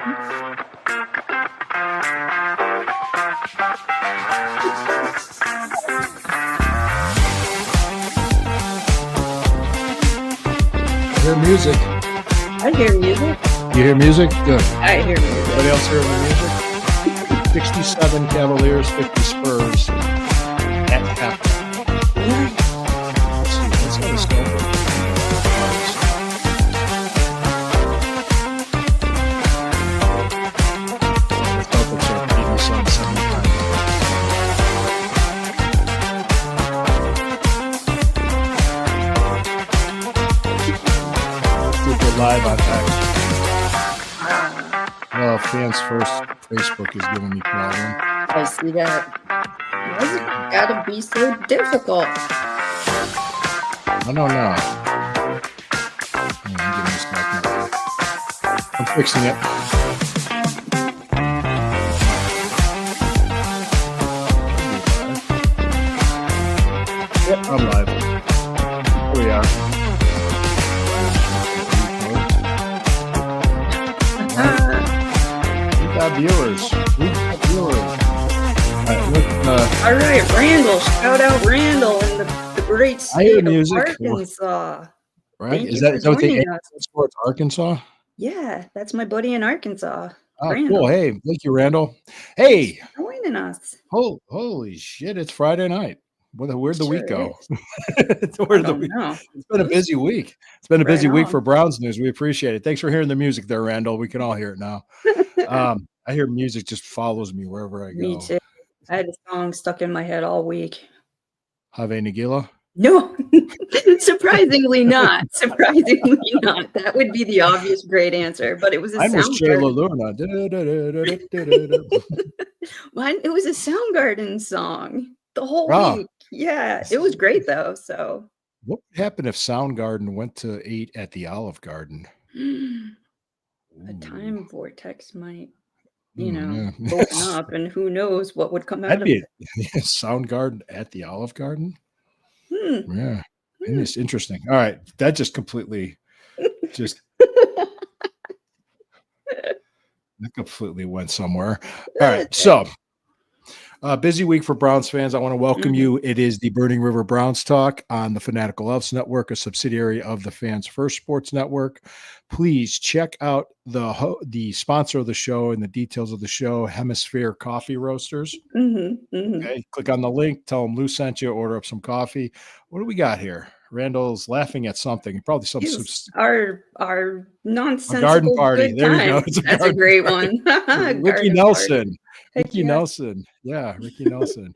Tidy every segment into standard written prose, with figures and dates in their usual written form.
Hear music. I hear music. You hear music? Good. I hear music. Anybody else hear the music? 67 Cavaliers, 50 Spurs at halftime. Let's see. Let's go to Stanford. The Celtics are beating the Suns 75. We're live on X. Well, Fans First Facebook is giving me problem. I see that. Why is it gotta be so difficult? I don't know. Hang on, give me a second. I'm fixing it. Yep, I'm live. Here we are. We got viewers. All right, Randall. Shout out Randall in the great state of Arkansas. Right? Thank Is you that for what they joining us. Sports Arkansas? Yeah, that's my buddy in Arkansas. Oh, Randall. cool. Hey, thank you, Randall. Hey. Thanks for joining us. Holy shit, it's Friday night. Where'd the week go? It's been a busy week. It's been a busy week for Browns news. We appreciate it. Thanks for hearing the music there, Randall. We can all hear it now. I hear music just follows me wherever I go. Me too. I had a song stuck in my head all week. Have Nagila? No, surprisingly not. Surprisingly not. That would be the obvious great answer, but it was a Luna. It was a Soundgarden song the whole week. Yeah, it was great though. So, what would happen if Soundgarden went to 8 at the Olive Garden? A time vortex might, open up, and who knows what would come out of it. Soundgarden at the Olive Garden. Yeah, it's interesting. All right, that just completely, that completely went somewhere. All right, so. Busy week for Browns fans. I want to welcome you. It is the Burning River Browns Talk on the Fanatical Elves Network, a subsidiary of the Fans First Sports Network. Please check out the sponsor of the show and the details of the show, Hemisphere Coffee Roasters. Okay, click on the link. Tell them Lou sent you. Order up some coffee. What do we got here? Randall's laughing at something. Probably some our nonsensical garden party. Good there time. you go. That's a great one. Ricky Nelson. Party. Ricky Nelson. Yeah, Ricky Nelson.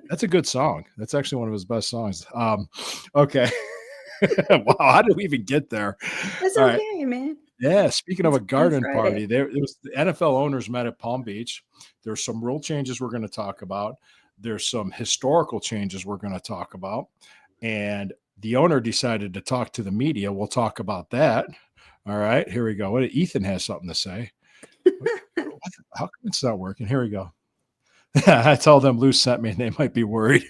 That's a good song. That's actually one of his best songs. Okay. Wow, how did we even get there? That's all okay, right. Man. Yeah, speaking of a garden party, it was the NFL owners met at Palm Beach. There's some rule changes we're going to talk about. There's some historical changes we're going to talk about. And the owner decided to talk to the media. We'll talk about that. All right, here we go. Ethan has something to say. How come it's not working? Here we go. I told them Lou sent me and they might be worried.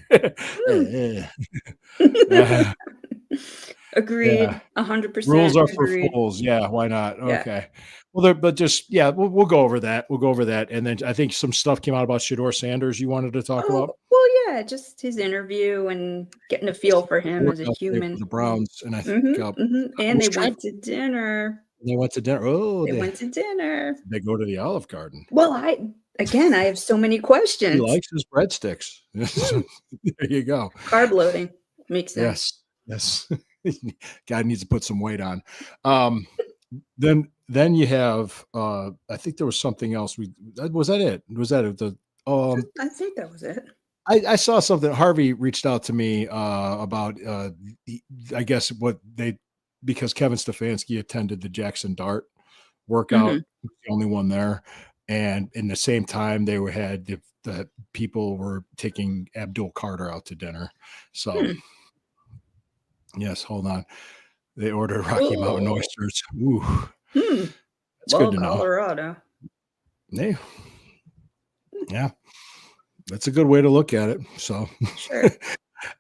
Agreed. 100%. Rules are for fools. Yeah, why not? Okay. Well, we'll go over that. We'll go over that. And then I think some stuff came out about Shedeur Sanders you wanted to talk about. Well, yeah, just his interview and getting a feel for him as a human. The Browns, and I think and they went to dinner. They went to dinner. Oh, they went to dinner. They go to the Olive Garden. Well, I have so many questions. He likes his breadsticks. There you go. Carb loading makes sense. Yes. God needs to put some weight on. Then you have. I think there was something else. Was that it? Was that it? I think that was it. I saw something. Harvey reached out to me about. I guess because Kevin Stefanski attended the Jackson Dart workout, the only one there. And in the same time, they had the people were taking Abdul Carter out to dinner. So, yes, hold on. They ordered Rocky Mountain oysters. Ooh, that's good to know. Colorado. Yeah, that's a good way to look at it. So, sure.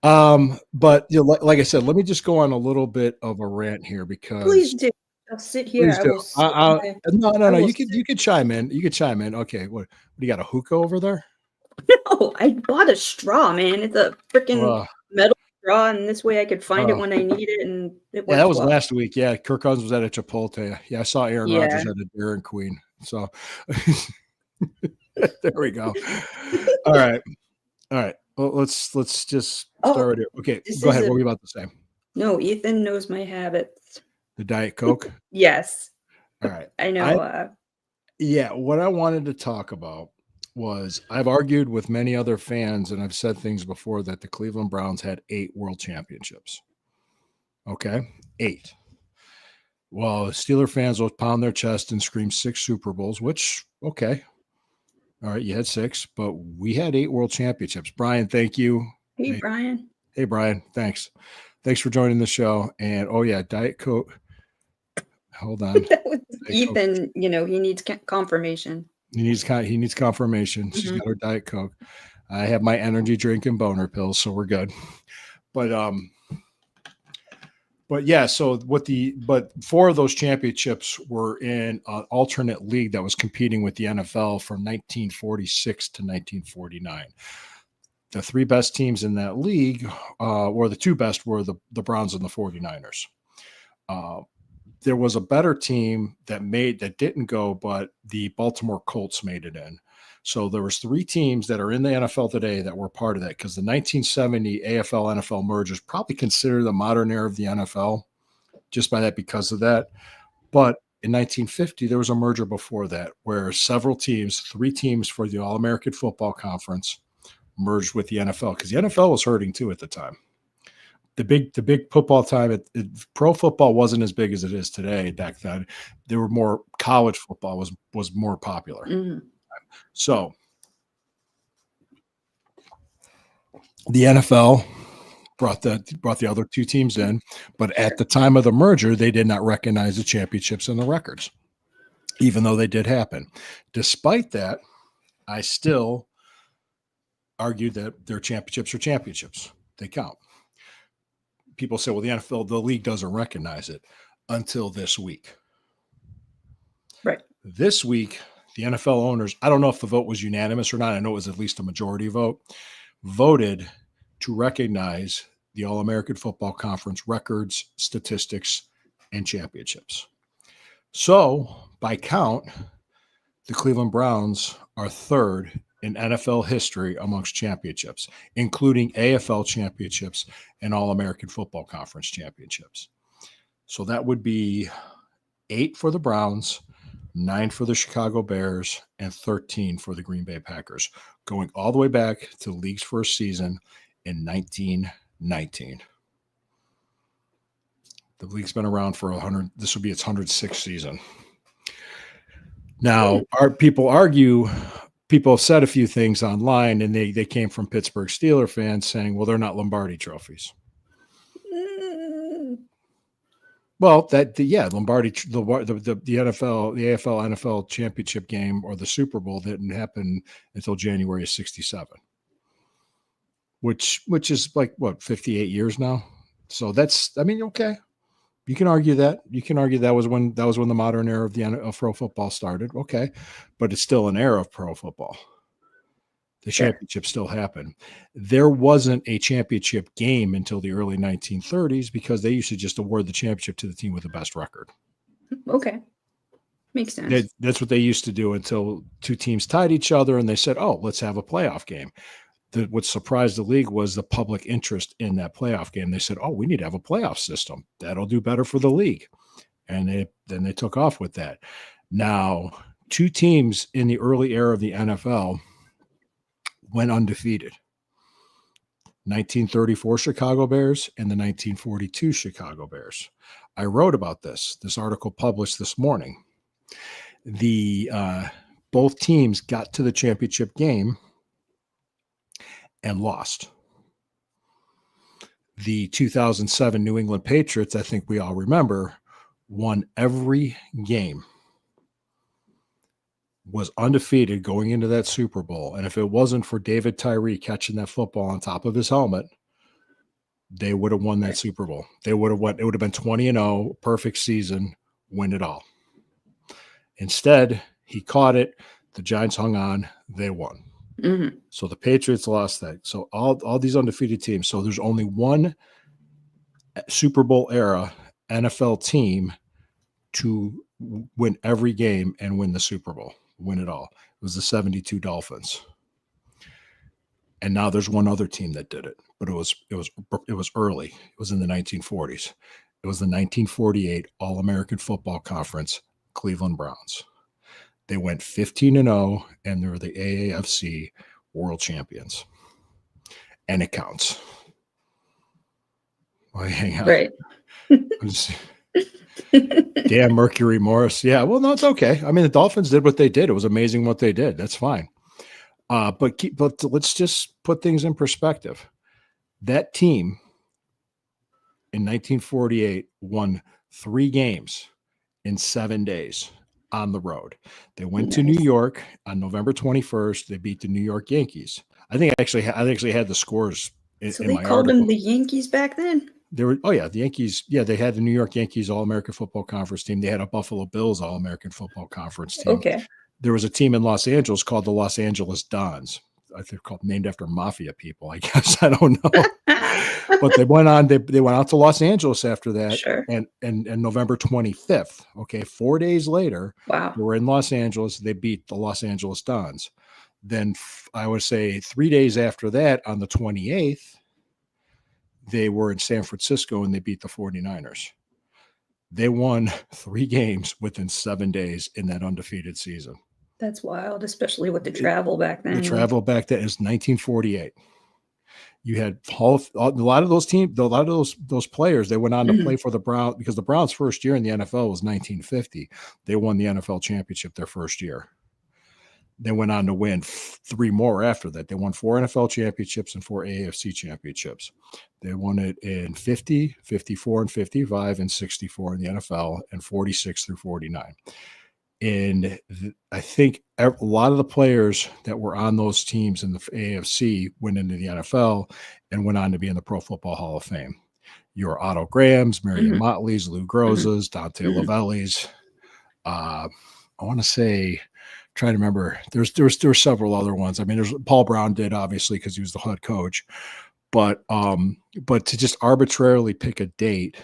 But like I said, let me just go on a little bit of a rant here because please do. I'll sit here. Please I do. will sit my No, no, I no. will You could chime in. You could chime in. Okay. What do you got, a hookah over there? No, I bought a straw, man. It's a freaking Uh, metal straw, and this way I could find it uh, when I need it, and it yeah, that works was well. last week. Yeah, Kirk Cousins was at a Chipotle. Yeah, I saw Aaron Rodgers Yeah. at a Dairy Queen. So there we go. All right. All right. Well, let's just Oh, start it. Okay, this go is ahead. What a were you about to say? no, Ethan knows my habits. The Diet Coke. Yes, All right. I I know, Yeah, what I wanted to talk about was I've argued with many other fans and I've said things before that the Cleveland Browns had 8 world championships. Okay? 8. Well, Steeler fans will pound their chest and scream 6 Super Bowls, which okay. All right, you had 6, but we had 8 world championships. Brian, thank you. hey, Hey, Brian. hey Brian, thanks. Thanks for joining the show. And oh yeah, Diet Coke. Hold on. That was Diet Coke. Ethan, he needs confirmation. He needs confirmation. She's got her Diet Coke. I have my energy drink and boner pills, so we're good. But yeah, so but 4 of those championships were in an alternate league that was competing with the NFL from 1946 to 1949. The 3 best teams in that league, or the 2 best, were the Browns and the 49ers. There was a better team that didn't go, but the Baltimore Colts made it in. So there was 3 teams that are in the NFL today that were part of that, because the 1970 AFL NFL merger is probably considered the modern era of the NFL just by that, because of that. But in 1950, there was a merger before that where several teams, 3 teams for the All-American Football Conference, merged with the NFL, because the NFL was hurting too at the time. The big football time, pro football wasn't as big as it is today back then. There were more, college football was more popular. Mhm. So the NFL brought the other 2 teams in, but at the time of the merger, they did not recognize the championships and the records, even though they did happen. Despite that, I still argue that their championships are championships. They count. People say, well, the NFL, the league doesn't recognize it until this week. Right. This week, the NFL owners, I don't know if the vote was unanimous or not. I know it was at least a majority vote, voted to recognize the All-American Football Conference records, statistics, and championships. So by count, the Cleveland Browns are 3rd in NFL history amongst championships, including AFL championships and All-American Football Conference championships. So that would be 8 for the Browns, 9 for the Chicago Bears, and 13 for the Green Bay Packers, going all the way back to the league's first season in 1919. The league's been around for 100. This will be its 106th season. Now, people have said a few things online, and they came from Pittsburgh Steelers fans saying, well, they're not Lombardi trophies. Well, Lombardi, the NFL, the AFL NFL championship game or the Super Bowl didn't happen until January of '67, which is like what, 58 years now. So that's, I mean, okay, you can argue that. You can argue that was when the modern era of pro football started. Okay, but it's still an era of pro football. The championship still happened. There wasn't a championship game until the early 1930s because they used to just award the championship to the team with the best record. Okay. Makes sense. That's what they used to do until 2 teams tied each other and they said, oh, let's have a playoff game. What surprised the league was the public interest in that playoff game. They said, oh, we need to have a playoff system. That'll do better for the league. And then they took off with that. Now, 2 teams in the early era of the NFL went undefeated. 1934 Chicago Bears and the 1942 Chicago Bears. I wrote about this article published this morning. Both teams got to the championship game and lost. The 2007 New England Patriots, I think we all remember, won every game, was undefeated going into that Super Bowl. And if it wasn't for David Tyree catching that football on top of his helmet, they would have won that Super Bowl. It would have been 20-0, perfect season, win it all. Instead, he caught it. The Giants hung on. They won. Mm-hmm. So the Patriots lost that. So all these undefeated teams. So there's only one Super Bowl era NFL team to win every game and win the Super Bowl, win it all. It was the 72 Dolphins. And now there's one other team that did it, but it was early. It was in the 1940s. It was the 1948 All-American Football Conference, Cleveland Browns. They went 15-0, and they're the AAFC World Champions. And it counts. Well, hang on. Right. Damn Mercury Morris. Yeah, well, no, it's okay. I mean, the Dolphins did what they did. It was amazing what they did. That's fine. But let's just put things in perspective. That team in 1948 won 3 games in 7 days on the road. They went to New York on November 21st. They beat the New York Yankees. I actually had the scores in So they my called article. them the Yankees back then? The Yankees. Yeah, they had the New York Yankees All-American Football Conference team. They had a Buffalo Bills All-American Football Conference team. Okay. There was a team in Los Angeles called the Los Angeles Dons. I think named after mafia people, I guess. I don't know. But they went on. They went out to Los Angeles after that. Sure. And November 25th, okay, 4 days later, Wow. they were in Los Angeles. They beat the Los Angeles Dons. Then I would say 3 days after that, on the 28th, they were in San Francisco and they beat the 49ers. They won 3 games within 7 days in that undefeated season. That's wild, especially with the travel back then. The travel back then is 1948. You had a lot of those players. They went on to play for the Browns, because the Browns' first year in the NFL was 1950. They won the NFL championship their first year. They went on to win 3 more after that. They won 4 NFL championships and 4 AFC championships. They won it in 50, 54, and 55, and 64 in the NFL, and 46 through 49. And I think a lot of the players that were on those teams in the AFC went into the NFL and went on to be in the Pro Football Hall of Fame. Your Otto Grahams, Marion Motleys, Lou Grozas, Dante Lavellis. I want to say, trying to remember, there's several other ones. I mean, there's Paul Brown did, obviously, because he was the head coach. But to just arbitrarily pick a date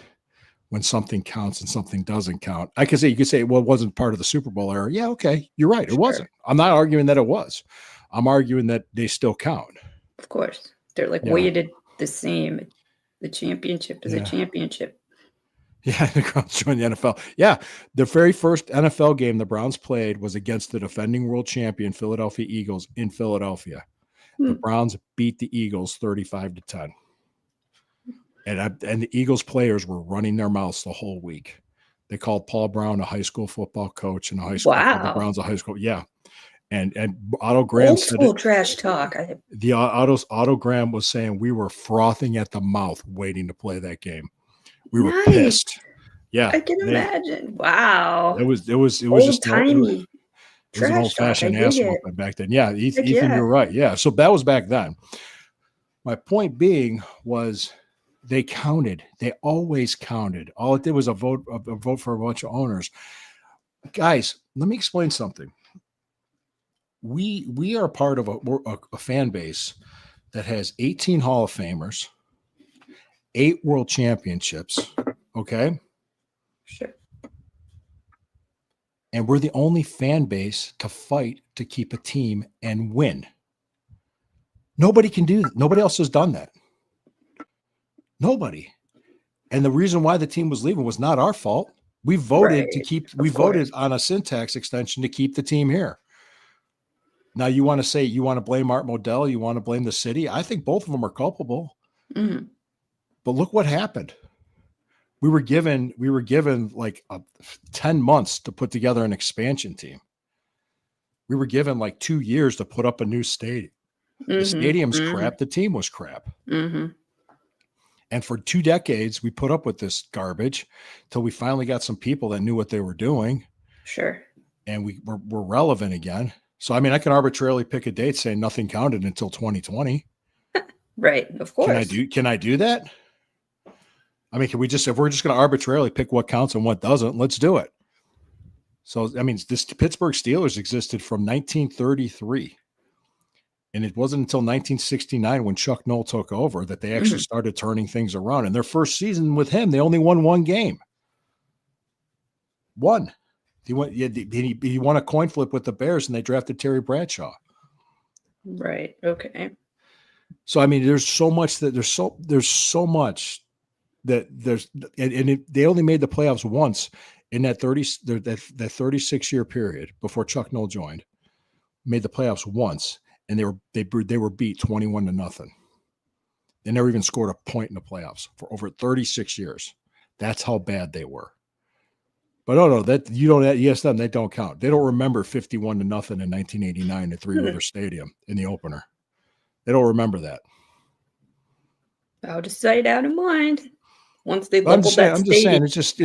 when something counts and something doesn't count. You could say, well, it wasn't part of the Super Bowl era. Yeah, okay, you're right. It wasn't. I'm not arguing that it was. I'm arguing that they still count. Of course. They're weighted the same. The championship is a championship. Yeah, the Browns joined the NFL. Yeah, the very first NFL game the Browns played was against the defending world champion Philadelphia Eagles in Philadelphia. The Browns beat the Eagles 35-10. And the Eagles players were running their mouths the whole week. They called Paul Brown a high school football coach and a high school. Wow. The Browns a high school. Yeah. And Otto Graham old said school trash talk. Otto Graham was saying we were frothing at the mouth waiting to play that game. We were pissed. Yeah. I can imagine. Wow. It was old just timey. It was an old-fashioned ass whooping back then. Yeah, Ethan, you're right. Yeah, so that was back then. My point being was they counted. They always counted. All it did was a vote for a bunch of owners. Guys, let me explain something. We are part of a fan base that has 18 Hall of Famers, 8 world championships, okay? Sure. And we're the only fan base to fight to keep a team and win. Nobody can do that. Nobody else has done that. Nobody. And the reason why the team was leaving was not our fault. We voted voted on a syntax extension to keep the team here. Now you want to say you want to blame Art Modell, you want to blame the city. I think both of them are culpable. Mm-hmm. But look what happened. We were given like 10 months to put together an expansion team. We were given like 2 years to put up a new stadium. The stadium's crap. The team was crap. Mm-hmm. And for 2 decades, we put up with this garbage till we finally got some people that knew what they were doing. Sure. And we're relevant again. So, I mean, I can arbitrarily pick a date saying nothing counted until 2020. Right. Of course. Can I do that? I mean, if we're just going to arbitrarily pick what counts and what doesn't, let's do it. So, I mean, this Pittsburgh Steelers existed from 1933. And it wasn't until 1969 when Chuck Noll took over that they actually started turning things around. And their first season with him, they only won one game. One. He won a coin flip with the Bears, and they drafted Terry Bradshaw. Right. Okay. So, I mean, there's so much that they only made the playoffs once in that 36-year period before Chuck Noll joined. Made the playoffs once, and they were beat 21-0. They never even scored a point in the playoffs for over 36 years. That's how bad they were. But no, that you don't. Yes, them they don't count. They don't remember 51-0 in 1989 at Three River Stadium in the opener. They don't remember that. Out of sight, out of mind. Once they I'm just saying. It's just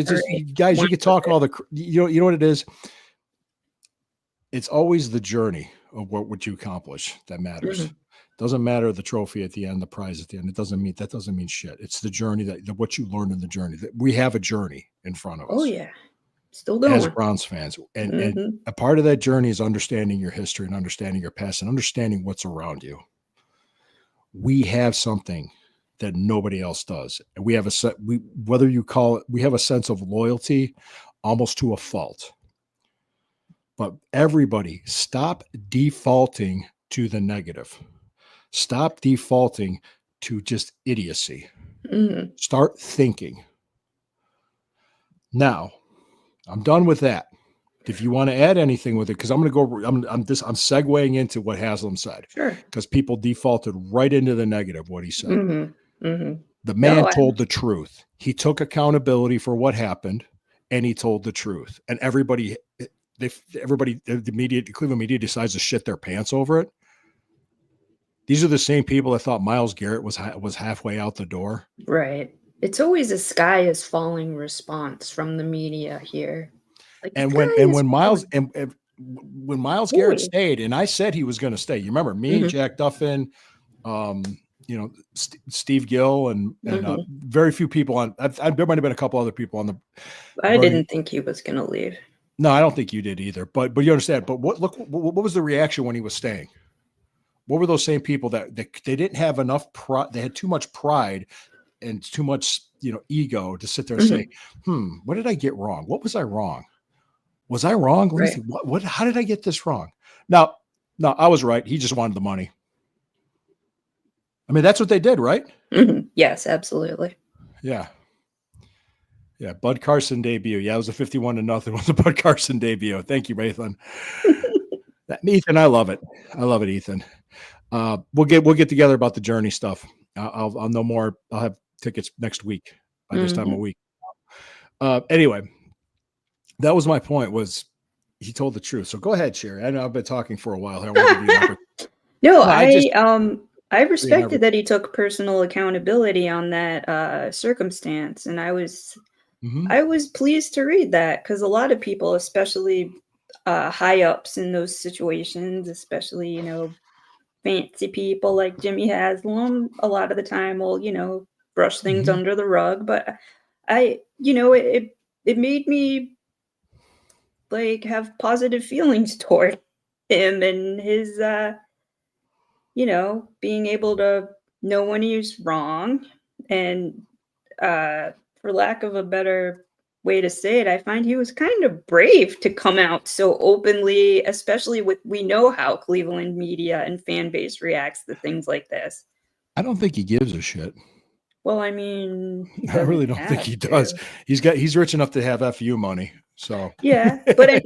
guys. You could talk all the. You know what it is. It's always the journey of what you accomplish that matters. Doesn't matter the trophy at the end, the prize at the end. That doesn't mean shit. It's the journey that what you learned in the journey. That we have a journey in front of us. Oh yeah. Still going. As Browns fans. And a part of that journey is understanding your history and understanding your past and understanding what's around you. We have something that nobody else does. And we have whether you call it, we have a sense of loyalty almost to a fault. But everybody stop defaulting to the negative. Stop defaulting to just idiocy. Start thinking. Now, I'm done with that. If you want to add anything with it, because I'm segueing into what Haslam said. Sure. Because people defaulted right into the negative, what he said. The man told the truth. He took accountability for what happened, and he told the truth. And everybody, the Cleveland media decides to shit their pants over it. These are the same people that thought Myles Garrett was halfway out the door. Right. It's always a sky is falling response from the media here. Like, and when Myles Garrett stayed, and I said he was going to stay. You remember me and Jack Duffin, Steve Gill, and very few people on. There might have been a couple other people on the. I didn't think he was going to leave. No, I don't think you did either. But you understand. But what was the reaction when he was staying? What were those same people that they didn't have enough pride? They had too much pride and too much, ego to sit there and say, what did I get wrong? What was I wrong? Was I wrong? Let me see. What? How did I get this wrong? No, I was right. He just wanted the money. I mean, that's what they did, right? Yes, absolutely. Yeah. Yeah. Bud Carson debut. Yeah, it was a 51-0. It was a Bud Carson debut. Thank you, Ethan. Ethan, I love it. I love it, Ethan. We'll get together about the journey stuff. I'll know more. I'll have tickets next week by this time of week. Anyway, that was my point. Was he told the truth? So go ahead, Sherry. I know I've been talking for a while here. I respected that he took personal accountability on that circumstance, and I was pleased to read that, because a lot of people, especially high ups in those situations, especially fancy people like Jimmy Haslam, a lot of the time will brush things under the rug. But it made me have positive feelings toward him and his being able to know when he's wrong. And for lack of a better way to say it, I find he was kind of brave to come out so openly, especially we know how Cleveland media and fan base reacts to things like this. I don't think he gives a shit. Well, I mean, I really don't think he does. He's rich enough to have FU money. So yeah, but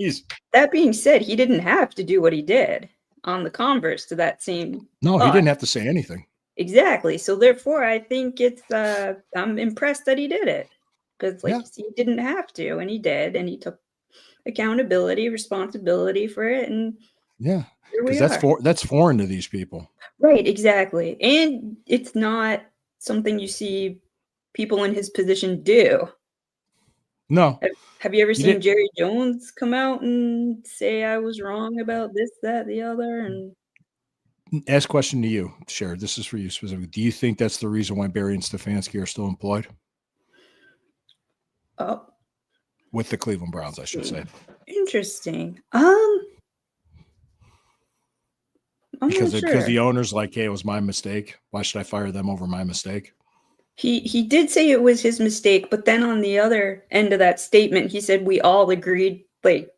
that being said, he didn't have to do what he did. On the converse to that same. No, he didn't have to say anything. Exactly. So therefore, I think it's. I'm impressed that he did it, because he didn't have to, and he did, and he took accountability, responsibility for it, and because that's foreign to these people. Right. Exactly, and it's not something you see people in his position do. No. Have you ever seen Jerry Jones come out and say I was wrong about this, that, the other? And ask question to you, Sherry. This is for you specifically. Do you think that's the reason why Barry and Stefanski are still employed? Oh, with the Cleveland Browns, I should say. Interesting. Because the owner's like, hey, it was my mistake. Why should I fire them over my mistake? He did say it was his mistake, but then on the other end of that statement, he said we all agreed, like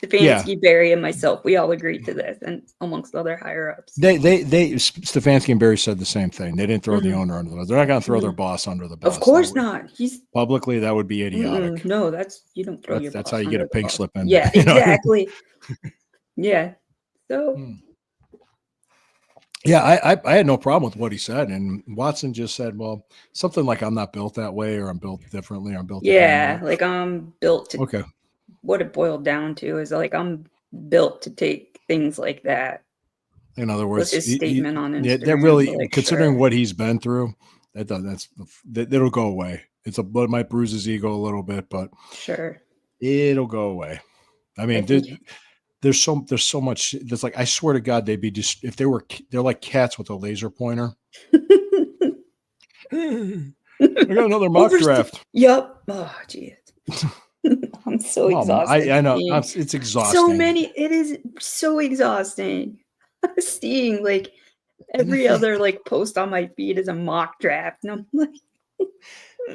Stefanski, Berry, and myself, we all agreed to this, and amongst other higher ups. Stefanski and Berry said the same thing. They didn't throw the owner under the bus. They're not going to throw their boss under the bus. Of course not. He's publicly, that would be idiotic. No, you don't throw your boss. That's how you get a pink slip in. Yeah, exactly. Yeah. So. Yeah, I had no problem with what he said, and Watson just said, well, something like I'm not built that way, or I'm built differently, or I'm built. Like I'm built to. Okay. What it boiled down to is like I'm built to take things like that. In other words, his statement on Instagram. Yeah, that really, considering what he's been through, that'll go away. It might bruise his ego a little bit, but sure, it'll go away. I mean, there's so much. There's like, I swear to God, they'd be just if they're like cats with a laser pointer. I got another mock draft. Yep. Oh, geez. I'm so exhausted. I know it's exhausting. It is so exhausting. Seeing like every other like post on my feed is a mock draft, and I'm like.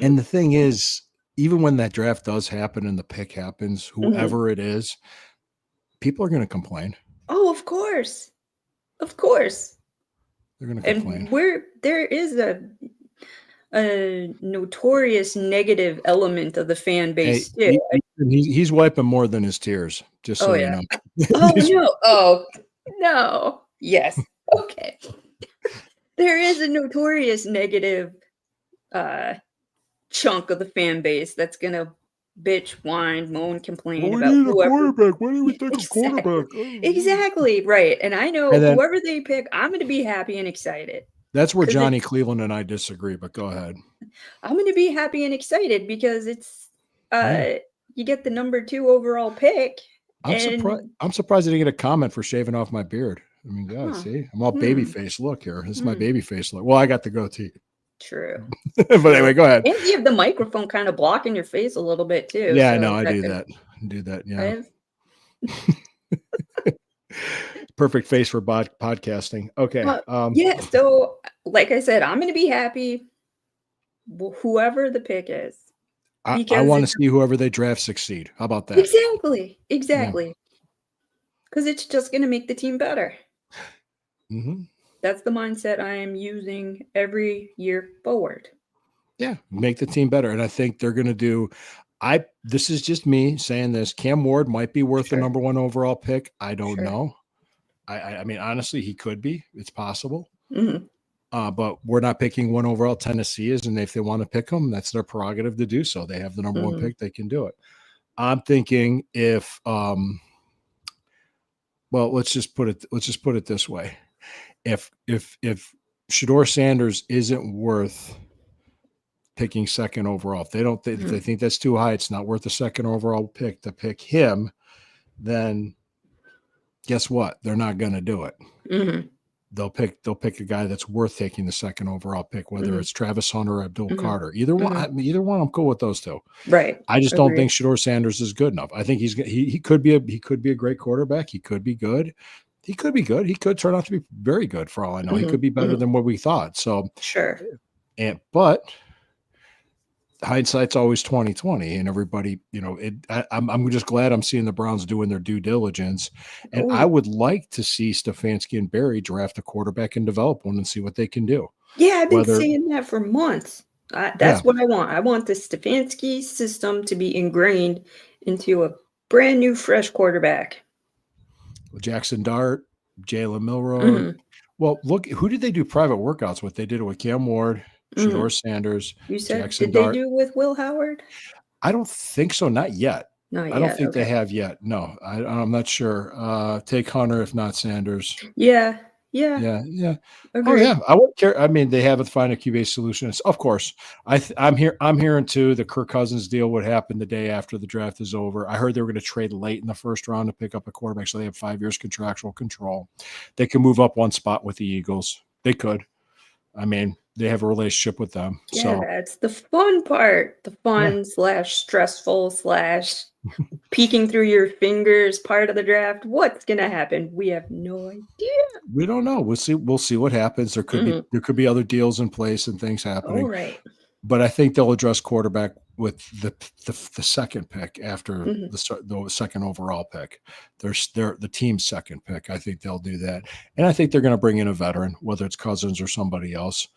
And the thing is, even when that draft does happen and the pick happens, whoever it is, people are going to complain. Oh, of course. They're going to complain. And there is a notorious negative element of the fan base too. He's wiping more than his tears, just so you know. Oh no! Oh no! Yes. Okay. There is a notorious negative chunk of the fan base that's gonna bitch, whine, moan, complain about whoever. Quarterback. Why didn't we take a quarterback? Exactly right. And I know whoever they pick, I'm going to be happy and excited. That's where Johnny Cleveland and I disagree, but go ahead. I'm going to be happy and excited because it's you get the number 2 overall pick. I'm surprised I didn't get a comment for shaving off my beard. I mean, God, see, I'm all baby face. Look here, this is my baby face look. Well, I got the goatee. True. But anyway, go ahead. And you have the microphone kind of blocking your face a little bit too. Yeah, so I know. I do that. Yeah. Perfect face for podcasting. Okay. Yeah. So, like I said, I'm going to be happy. Whoever the pick is. I want to see whoever they draft succeed. How about that? Exactly. Because it's just going to make the team better. Mm-hmm. That's the mindset I am using every year forward. Yeah, make the team better. And I think they're going to do this is just me saying this. Cam Ward might be worth the number 1 overall pick. I don't know. I mean, honestly, he could be. It's possible. Mm-hmm. But we're not picking 1 overall. Tennessee is, and if they want to pick them, that's their prerogative to do so. They have the number 1 pick. They can do it. I'm thinking if let's just put it this way. If Shedeur Sanders isn't worth picking 2nd overall, if they think that's too high, it's not worth the 2nd overall pick to pick him, then guess what? They're not going to do it. Mm-hmm. They'll pick a guy that's worth taking the 2nd overall pick, whether it's Travis Hunter or Abdul Carter. Either one, I'm cool with those two. Right. I just don't think Shedeur Sanders is good enough. I think he could be a great quarterback. He could be good. He could be good. He could turn out to be very good for all I know. He could be better than what we thought. So sure. But hindsight's always 20/20, and everybody, I'm just glad I'm seeing the Browns doing their due diligence. And I would like to see Stefanski and Berry draft a quarterback and develop one and see what they can do. Yeah, I've been saying that for months. That's what I want. I want the Stefanski system to be ingrained into a brand new, fresh quarterback. Jackson Dart, Jalen Milroe. Well, look, who did they do private workouts with? They did it with Cam Ward, Shedeur Sanders. You said, Jackson did Dart. They do it with Will Howard? I don't think so. Not yet. Not yet. I don't think they have yet. No, I'm not sure. Take Hunter, if not Sanders. Yeah. Agreed. Oh yeah, I wouldn't care. I mean, they haven't found a QB solution. Of course, I'm hearing too the Kirk Cousins deal would happen the day after the draft is over. I heard they were going to trade late in the 1st round to pick up a quarterback, so they have 5 years contractual control. They can move up 1 spot with the Eagles. They could. I mean, they have a relationship with them. Yeah, So that's the fun part. The fun / stressful / peeking through your fingers part of the draft. What's gonna happen? We have no idea. we don't know. We'll see what happens. There could be other deals in place and things happening. All right. But I think they'll address quarterback with the second pick after the second overall pick. They're the team's second pick. I think they'll do that, and I think they're going to bring in a veteran, whether it's Cousins or somebody else.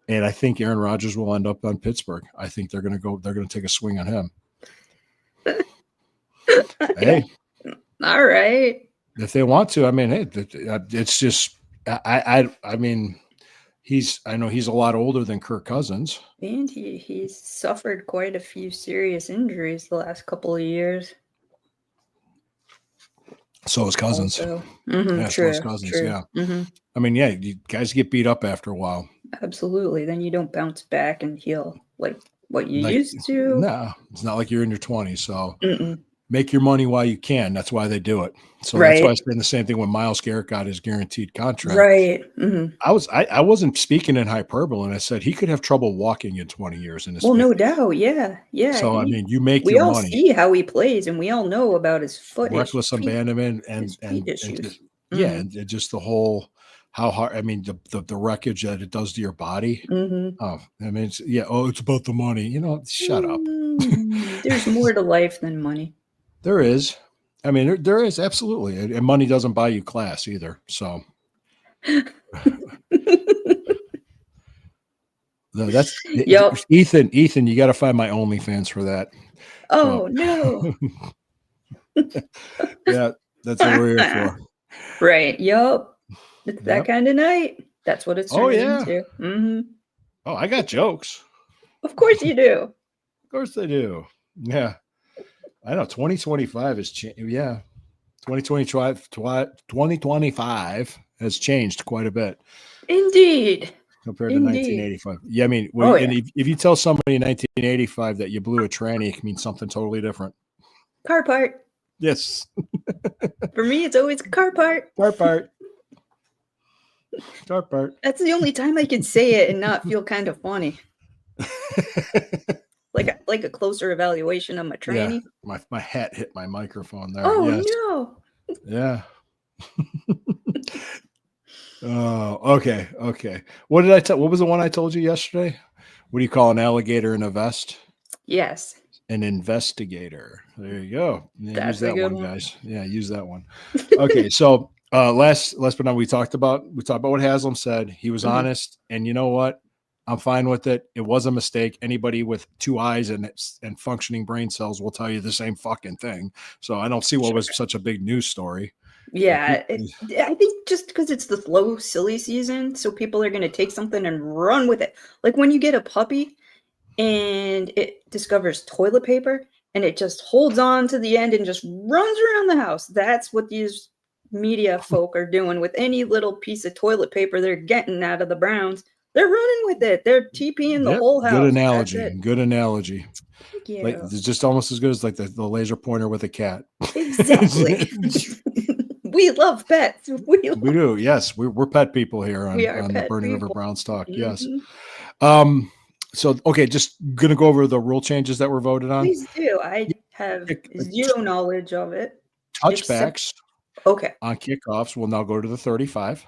And I think Aaron Rodgers will end up on Pittsburgh. I think they're going to take a swing on him. Hey, all right. If they want to, I mean, hey, it's just I mean. I know he's a lot older than Kirk Cousins. And he's suffered quite a few serious injuries the last couple of years. So is Cousins. Yeah, so is Cousins, yeah. I mean, yeah, you guys get beat up after a while. Absolutely. Then you don't bounce back and heal like what you used to. No, it's not like you're in your 20s, so make your money while you can. That's why they do it. So that's why I said the same thing when Myles Garrett got his guaranteed contract. Right. I wasn't speaking in hyperbole, and I said he could have trouble walking in 20 years in this. Well, no doubt. Yeah. So I mean, you make your money. We all see how he plays, and we all know about his foot. Reckless abandonment and just the whole how hard. I mean, the wreckage that it does to your body. Oh, I mean, it's about the money. Shut up. There's more to life than money. There is. I mean, there is absolutely, and money doesn't buy you class either. So that's Ethan. Ethan, you got to find my OnlyFans for that. Oh no! Yeah, that's what we're here for. Right. Yup. It's that kind of night. That's what it's turning into. Oh, I got jokes. Of course you do. Of course I do. Yeah. I know 2025 has changed. Yeah. 2025 has changed quite a bit. Indeed. Compared to 1985. Yeah. I mean, if you tell somebody in 1985 that you blew a tranny, it means something totally different. Car part. Yes. For me, it's always car part. Car part. Car part. That's the only time I can say it and not feel kind of funny. Like a closer evaluation of my tranny. Yeah, my hat hit my microphone there. Oh no. Yeah. Oh, okay. What did I tell? What was the one I told you yesterday? What do you call an alligator in a vest? Yes. An investigator. There you go. Yeah, use that one, guys. Yeah, use that one. Okay, so last but not, we talked about what Haslam said. He was honest, and you know what? I'm fine with it. It was a mistake. Anybody with two eyes and functioning brain cells will tell you the same fucking thing. So I don't see what was such a big news story. Yeah, I think just because it's the slow, silly season, so people are going to take something and run with it. Like when you get a puppy and it discovers toilet paper and it just holds on to the end and just runs around the house. That's what these media folk are doing with any little piece of toilet paper they're getting out of the Browns. They're running with it. They're TPing the whole house. Good analogy. Good analogy. Thank you. Like, it's just almost as good as like the laser pointer with a cat. Exactly. We love pets. We do. Yes, we're pet people here on the Burning River Browns Talk. Yes. So okay, just gonna go over the rule changes that were voted on. Please do. I have zero knowledge of it. Touchbacks. Okay. On kickoffs will now go to the 35.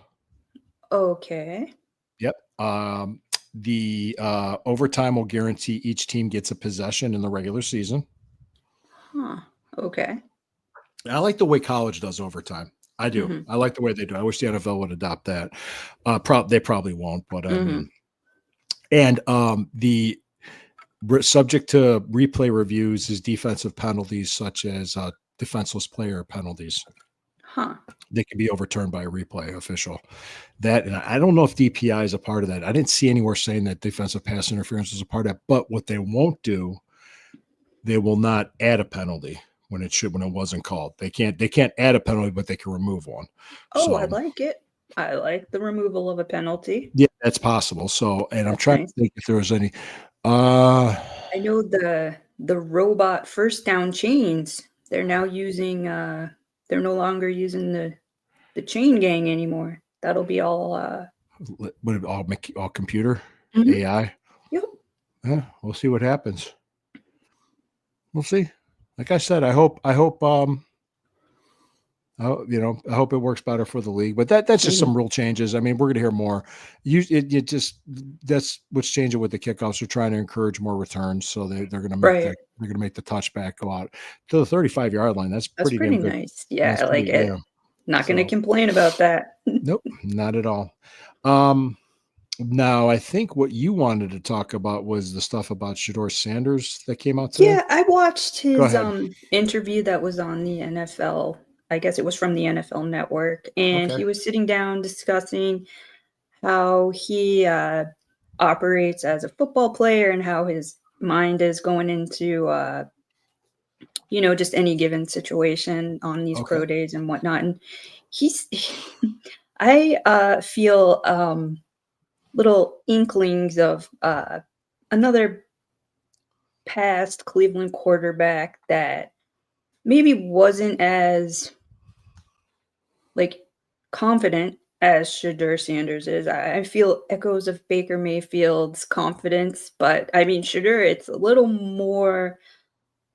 Okay. Yep. The overtime will guarantee each team gets a possession in the regular season. Huh. Okay. I like the way college does overtime. I do. I like the way they do. I wish the NFL would adopt that. They probably won't, but and the subject to replay reviews is defensive penalties such as defenseless player penalties. Huh. They can be overturned by a replay official. That, and I don't know if DPI is a part of that. I didn't see anywhere saying that defensive pass interference is a part of that. But what they won't do, they will not add a penalty when it wasn't called. They can't add a penalty, but they can remove one. Oh, I like it. I like the removal of a penalty. Yeah, that's possible. So, and I'm trying to think if there was any. I know the robot first down chains. They're now using. They're no longer using the chain gang anymore. That'll be all. All computer. AI. Yep. Yeah, we'll see what happens. We'll see. Like I said, I hope I hope it works better for the league, but that's just some real changes. I mean, we're going to hear more. That's what's changing with the kickoffs. They're trying to encourage more returns, so they're going to make they're going to make the touchback go out to the 35-yard line. That's pretty damn good. Nice. Yeah, I like it. Not going to complain about that. Nope, not at all. Now, I think what you wanted to talk about was the stuff about Shedeur Sanders that came out today. Yeah, I watched his interview that was on the NFL. I guess it was from the NFL Network, and he was sitting down discussing how he operates as a football player and how his mind is going into just any given situation on these pro days and whatnot. And I feel little inklings of another past Cleveland quarterback that maybe wasn't as confident as Shedeur Sanders is. I feel echoes of Baker Mayfield's confidence, but I mean, Shedeur, it's a little more,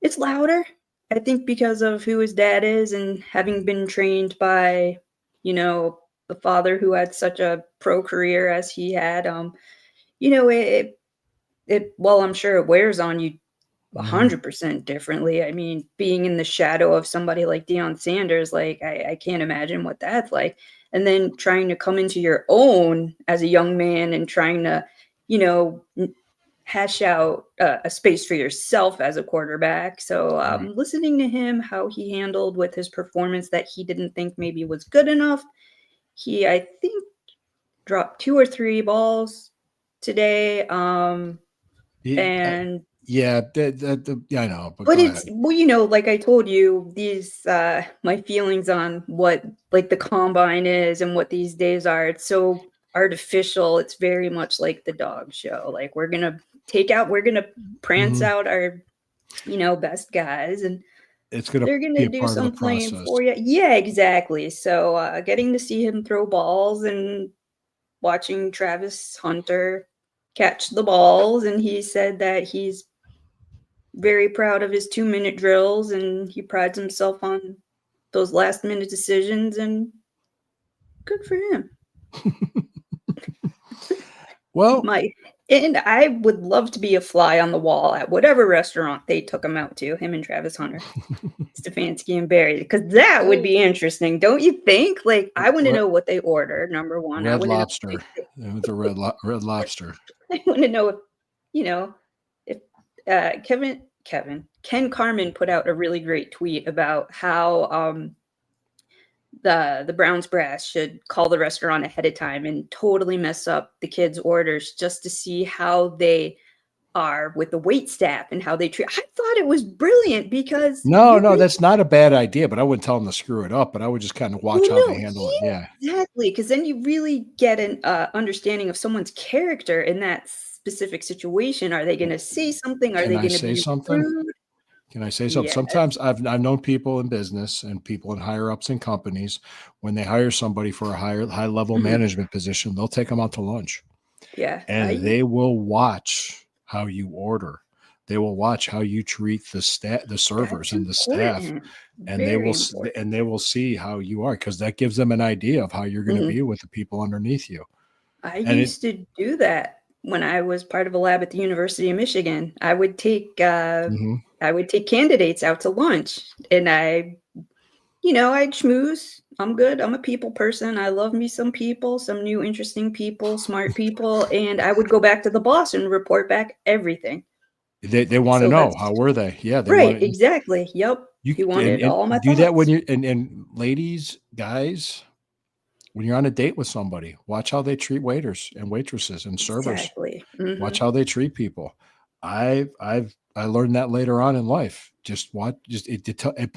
it's louder, I think, because of who his dad is and having been trained by, the father who had such a pro career as he had. Well, I'm sure it wears on you 100% differently. I mean, being in the shadow of somebody like Deion Sanders, I can't imagine what that's like. And then trying to come into your own as a young man and trying to, hash out a space for yourself as a quarterback. So listening to him, how he handled with his performance that he didn't think maybe was good enough. He, I think, dropped 2 or 3 balls today. Yeah, I know. But it's, like I told you, these my feelings on what the combine is and what these days are. It's so artificial. It's very much like the dog show. Like we're gonna prance out our, best guys, and they're gonna do some playing for you. Yeah, exactly. So getting to see him throw balls and watching Travis Hunter catch the balls, and he said that he's very proud of his 2-minute drills and he prides himself on those last minute decisions, and good for him. Well, and I would love to be a fly on the wall at whatever restaurant they took him out to, him and Travis Hunter, Stefanski and Barry, because that would be interesting, don't you think? I want to know what they ordered. Number one, Red Lobster. With the Red Lobster. I want to know if Ken Carman put out a really great tweet about how the Browns brass should call the restaurant ahead of time and totally mess up the kids' orders just to see how they are with the wait staff and how they treat. I thought it was brilliant because no, that's not a bad idea, but I wouldn't tell them to screw it up, but I would just kind of watch how they handle it. Yeah, exactly. Because then you really get an understanding of someone's character in that specific situation. Are they going to say something? Are they going to be something? Rude? Can I say something? Yes. Sometimes I've known people in business and people in higher ups in companies, when they hire somebody for a high level management position, they'll take them out to lunch. Yeah. And they will watch how you order. They will watch how you treat the servers and the staff, and they will see how you are, because that gives them an idea of how you're going to be with the people underneath you. I used to do that when I was part of a lab at the University of Michigan. I would take candidates out to lunch, and I'd schmooze. I'm good. I'm a people person. I love me some people, some new interesting people, smart people, and I would go back to the boss and report back everything. They want to know, how were they? Yeah, exactly. Yep. You wanted all my do thoughts. That when you and ladies, guys, when you're on a date with somebody, watch how they treat waiters and waitresses and servers. Exactly. Watch how they treat people. I learned that later on in life. Just watch.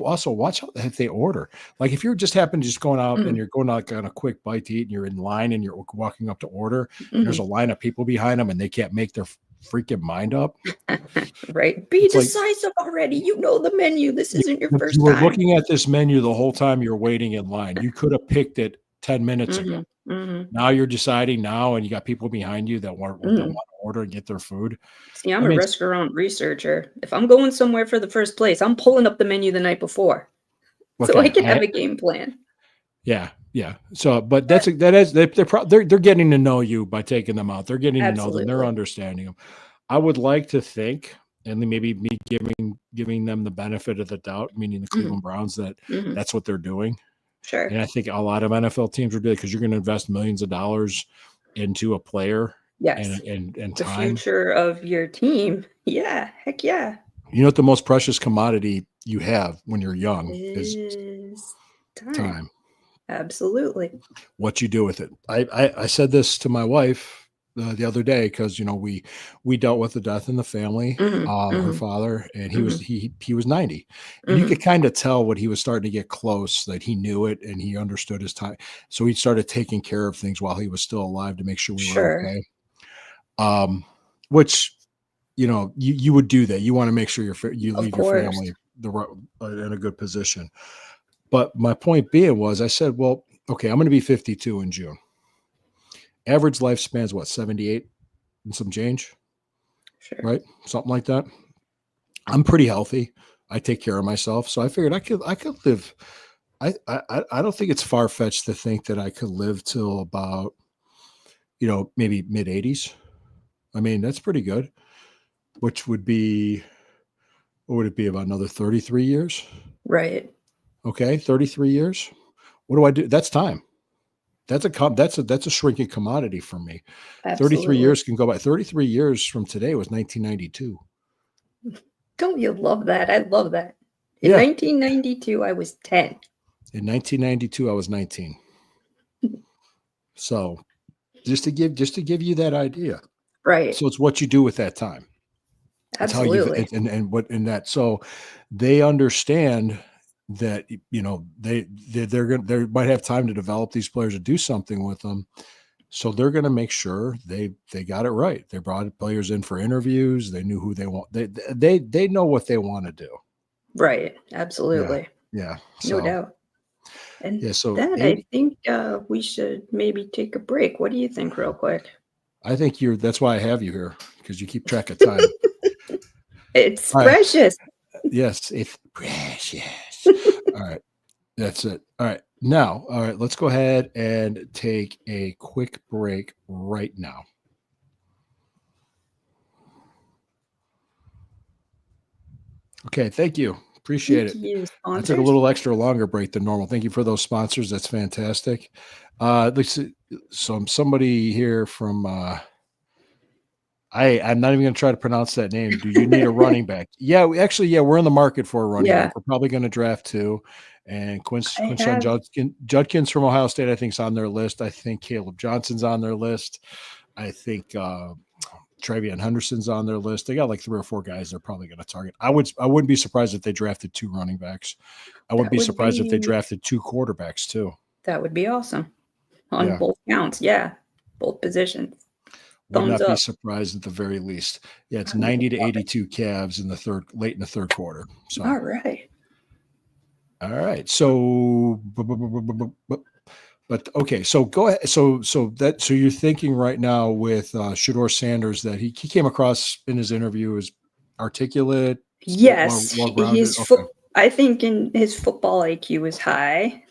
Also watch how if they order. Like if you're just happen to just going out and you're going out on a quick bite to eat, and you're in line and you're walking up to order, and there's a line of people behind them and they can't make their freaking mind up. Right. Be decisive already. You know the menu. This isn't your first time. You were looking at this menu the whole time you're waiting in line. You could have picked it 10 minutes ago. Now you're deciding now, and you got people behind you that want to order and get their food. See, I'm a restaurant researcher. If I'm going somewhere for the first place, I'm pulling up the menu the night before, so I can have a game plan. Yeah. So, but they're getting to know you by taking them out. They're getting to know them. They're understanding them. I would like to think, and maybe me giving them the benefit of the doubt, meaning the Cleveland Browns, that that's what they're doing. Sure. And I think a lot of NFL teams are doing it because you're going to invest millions of dollars into a player. Yes. And the time. Future of your team. Yeah. Heck yeah. You know what the most precious commodity you have when you're young is time. Absolutely. What you do with it. I said this to my wife the other day because, you know, we dealt with the death in the family, her father, and he was 90. And you could kind of tell when he was starting to get close that he knew it and he understood his time. So he started taking care of things while he was still alive to make sure we were okay. Which, you know, you would do that. You want to make sure you leave your family in a good position. But my point being was, I said, well, okay, I'm going to be 52 in June. Average lifespan's what, 78 and some change? Sure. Right? Something like that. I'm pretty healthy. I take care of myself. So I figured I could live. I don't think it's far-fetched to think that I could live till about, you know, maybe mid 80s. I mean, that's pretty good. Which would be, what would it be, about another 33 years? Right. Okay, 33 years. What do I do? That's time. That's a shrinking commodity for me. Absolutely. 33 years can go by. 33 years from today was 1992. Don't you love that? I love that. In 1992, I was 10. In 1992, I was 19. So just to give you that idea. Right. So it's what you do with that time. Absolutely. It's how you and that. So they understand that, you know, they might have time to develop these players to do something with them. So they're going to make sure they got it right. They brought players in for interviews. They knew who they want. They know what they want to do. Right. Absolutely. Yeah. No doubt. And I think we should maybe take a break. What do you think, real quick? I think that's why I have you here, because you keep track of time. It's precious. Yes, it's precious. All right. That's it. All right. Now, let's go ahead and take a quick break right now. Okay. Thank you. Appreciate it. I took a little extra longer break than normal. Thank you for those sponsors. That's fantastic. Let's see. So somebody here from I'm not even going to try to pronounce that name. Do you need a running back? Yeah, we're in the market for a running back. We're probably going to draft 2. And Quinshon Judkins from Ohio State, I think, is on their list. I think Caleb Johnson's on their list. I think Travion Henderson's on their list. They got like 3 or 4 guys they're probably going to target. I wouldn't be surprised if they drafted 2 running backs. I wouldn't be surprised if they drafted 2 quarterbacks too. That would be awesome on both counts. Yeah, both positions. Would not be surprised at the very least. Yeah, it's 90 to 82 Cavs late in the third quarter. So all right. So, but okay. So go ahead. So you're thinking right now with Shedeur Sanders that he came across in his interview as articulate. Yes, I think in his football IQ is high.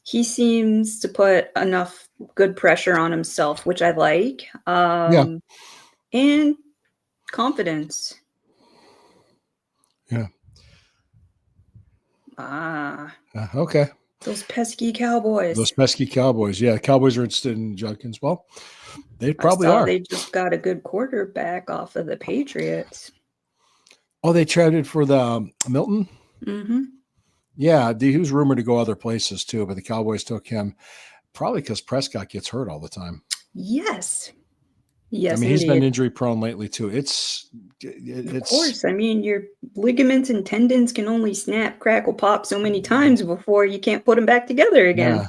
He seems to put enough good pressure on himself, which I like. And confidence. Yeah. Okay. Those pesky Cowboys. Yeah, the Cowboys are interested in Judkins. Well, they probably are. They just got a good quarterback off of the Patriots. Oh, they traded for the Milton? Mm-hmm. Yeah, he was rumored to go other places too, but the Cowboys took him probably because Prescott gets hurt all the time. Yes. I mean, indeed. He's been injury prone lately too. Of course. I mean, your ligaments and tendons can only snap, crackle, pop so many times before you can't put them back together again.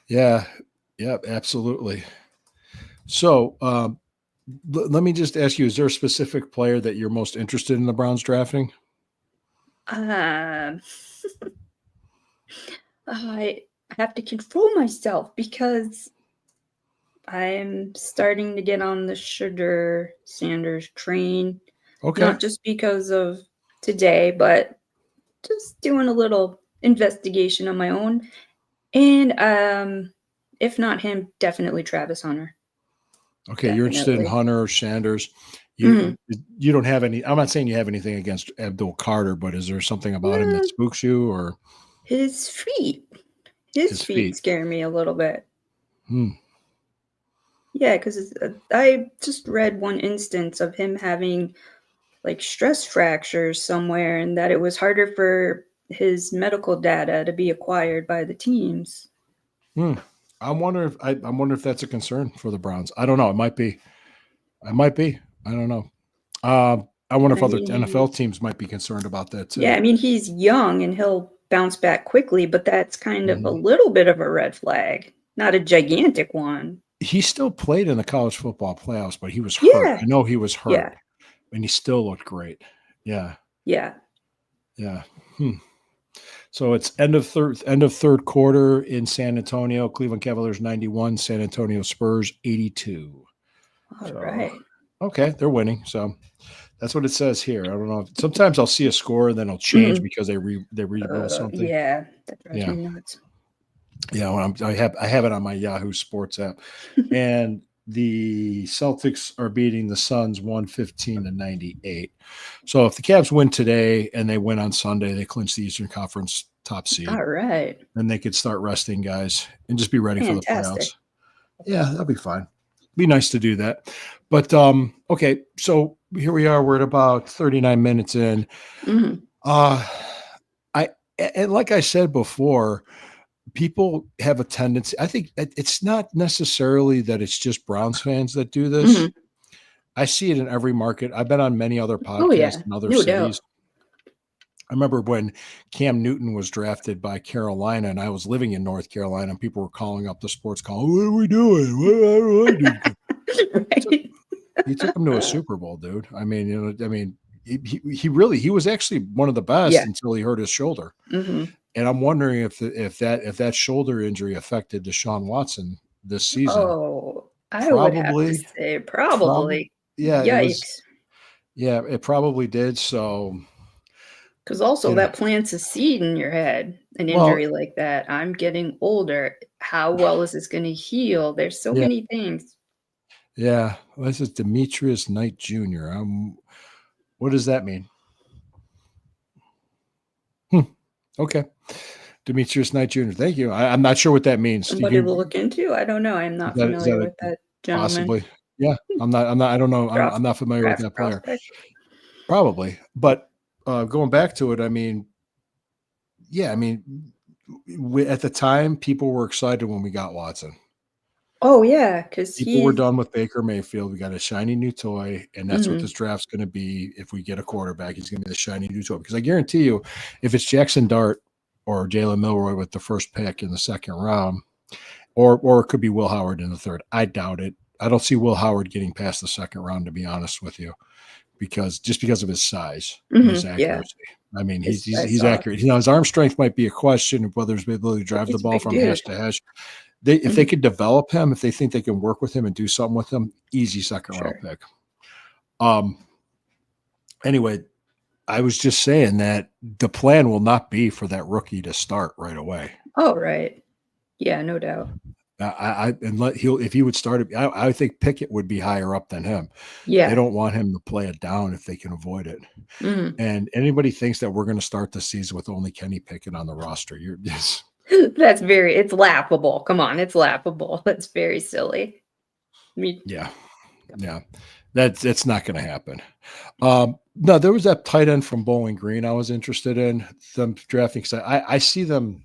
Yeah, absolutely. So let me just ask you, is there a specific player that you're most interested in the Browns drafting? have to control myself because I'm starting to get on the Sugar Sanders train. Okay. Not just because of today, but just doing a little investigation on my own. And if not him, definitely Travis Hunter. Okay, you're interested in Definitely. Hunter, Sanders. Mhm. You don't have any. I'm not saying you have anything against Abdul Carter, but is there something about him that Mm, spooks you, or his feet. His his feet feet? scare me a little bit. Hmm. Yeah, because I just read one instance of him having like stress fractures somewhere, and that it was harder for his medical data to be acquired by the teams. Hmm. I wonder if that's a concern for the Browns. I don't know. It might be. It might be. I don't know. I wonder if I other mean, NFL teams might be concerned about that yeah, too. I mean, he's young and he'll bounce back quickly, but that's kind of a Mhm. little bit of a red flag, not a gigantic one. He still played in the college football playoffs, but he was hurt. Yeah, I know he was yeah, hurt, and he still looked great. Yeah, yeah. yeah. Hmm. So it's end of third quarter in San Antonio. Cleveland Cavaliers 91, San Antonio Spurs 82. All So right. okay, they're winning. So that's what it says here. I don't know. Sometimes I'll see a score and then it'll change Mhm. because they reroll something. Yeah, that drives Yeah, me nuts. yeah. When I have it on my Yahoo Sports app, and the Celtics are beating the Suns 115-98. So if the Cavs win today and they win on Sunday, they clinch the Eastern Conference top seed. All right. Then they could start resting guys and just be ready for the playoffs. Fantastic. Yeah, that'd be fine. Be nice to do that. But okay, so here we are. We're at about 39 minutes in. Mhm. Uh I and like I said before, people have a tendency. I think it's not necessarily that it's just Browns fans that do this. Mhm. I see it in every market. I've been on many other Oh, podcasts yeah. in other No doubt. cities. I remember when Cam Newton was drafted by Carolina, and I was living in North Carolina, and people were calling up the sports call. What are we doing? What do I do? Right. He took him to a Super Bowl, dude. I mean, he was actually one of the best Yeah. until he hurt his shoulder. Mhm. And I'm wondering if that shoulder injury affected Deshaun Watson this season. Oh, I would have to Probably, say probably, probably. yeah, it was, Yikes. yeah, it probably did. So, Because also you know, that plants a seed in your head, an well, injury like that. I'm getting older. How well is this gonna heal? There's so yeah, many things. yeah. This is Demetrius Knight Jr. What does that mean? Hmm. Okay, Demetrius Knight Jr. Thank you. I'm not sure what that means. Somebody to look into? I don't know. I'm Is not that familiar a with that gentleman. possibly? Yeah, I don't know. I'm Draft not familiar with draft that player. prospect. Probably, but going back to it, I mean, yeah, I mean, at the time, people were excited when we got Watson. Oh, yeah, because People were he's done with Baker Mayfield. We got a shiny new toy, and that's what mhm. this draft's going to be. If we get a quarterback, he's going to be the shiny new toy. Because I guarantee you, if it's Jackson Dart or Jalen Milroy with the first pick in the second round, or it could be Will Howard in the third, I doubt it. I don't see Will Howard getting past the second round, to be honest with you, because of his size and his Mhm, yeah. accuracy. I mean, he's I he's, he's saw. accurate. His arm strength might be a question of whether his ability to But drive the he's a ball big from hash dude. to hash. If they Mhm, could develop him, if they think they can work with him and do something with him, easy second round sure. pick. Um. Anyway, I was just saying that the plan will not be for that rookie to start right away. Oh, right. Yeah, no doubt. If he would start it, I think Pickett would be higher up than him. They Yeah. don't want him to play it down if they can avoid it. Mhm. And anybody thinks that we're going to start the season with only Kenny Pickett on the roster, you're just That's very it's laughable. Come on, it's laughable. That's very silly. Me yeah, yeah. That's not going to happen. No, there was that tight end from Bowling Green I was interested in them drafting. So I see them.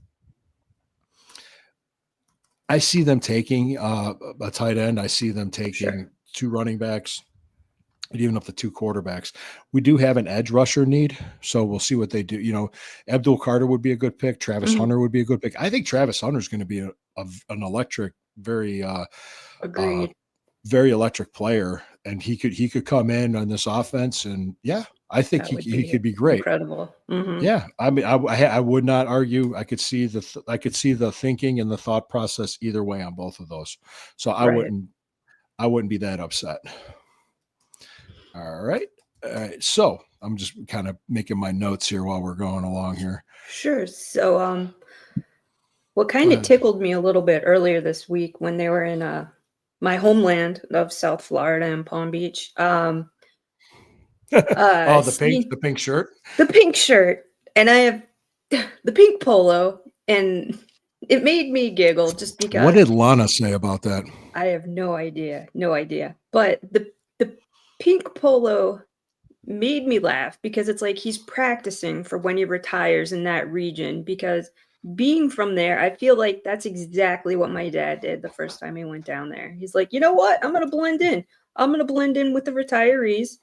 I see them taking a tight end. I see them sure. taking two running backs, and even up to two quarterbacks. We do have an edge rusher need, so we'll see what they do. Abdul Carter would be a good pick. Travis Mhm. Hunter would be a good pick. I think Travis Hunter is going to be an electric, very uh, Agreed. very electric player, and he could come in on this offense, and yeah, I think he could be great. Incredible. Mm-hmm. Yeah, I mean, I would not argue. I could see the thinking and the thought process either way on both of those. So I wouldn't be that upset. All right. So I'm just kind of making my notes here while we're going along here. Sure. So what kind of tickled me a little bit earlier this week when they were in my homeland of South Florida and Palm Beach. The pink shirt. The pink shirt. And I have the pink polo, and it made me giggle just because. What did Lana say about that? I have no idea. But the pink polo made me laugh because it's like he's practicing for when he retires in that region, because being from there, I feel like that's exactly what my dad did the first time he went down there. He's like, you know what? I'm going to blend in. I'm going to blend in with the retirees.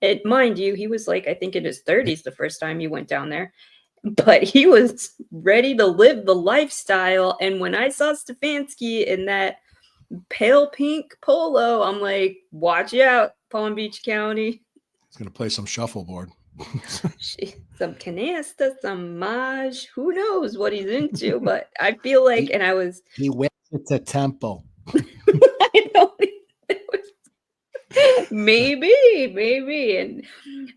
And mind you, he was like, I think in his 30s the first time he went down there, but he was ready to live the lifestyle. And when I saw Stefanski in that pale pink polo, I'm like, watch out, Palm Beach County. He's going to play some shuffleboard. Some canasta, some maj. Who knows what he's into? But I feel like, he went to Temple. I know. Maybe. And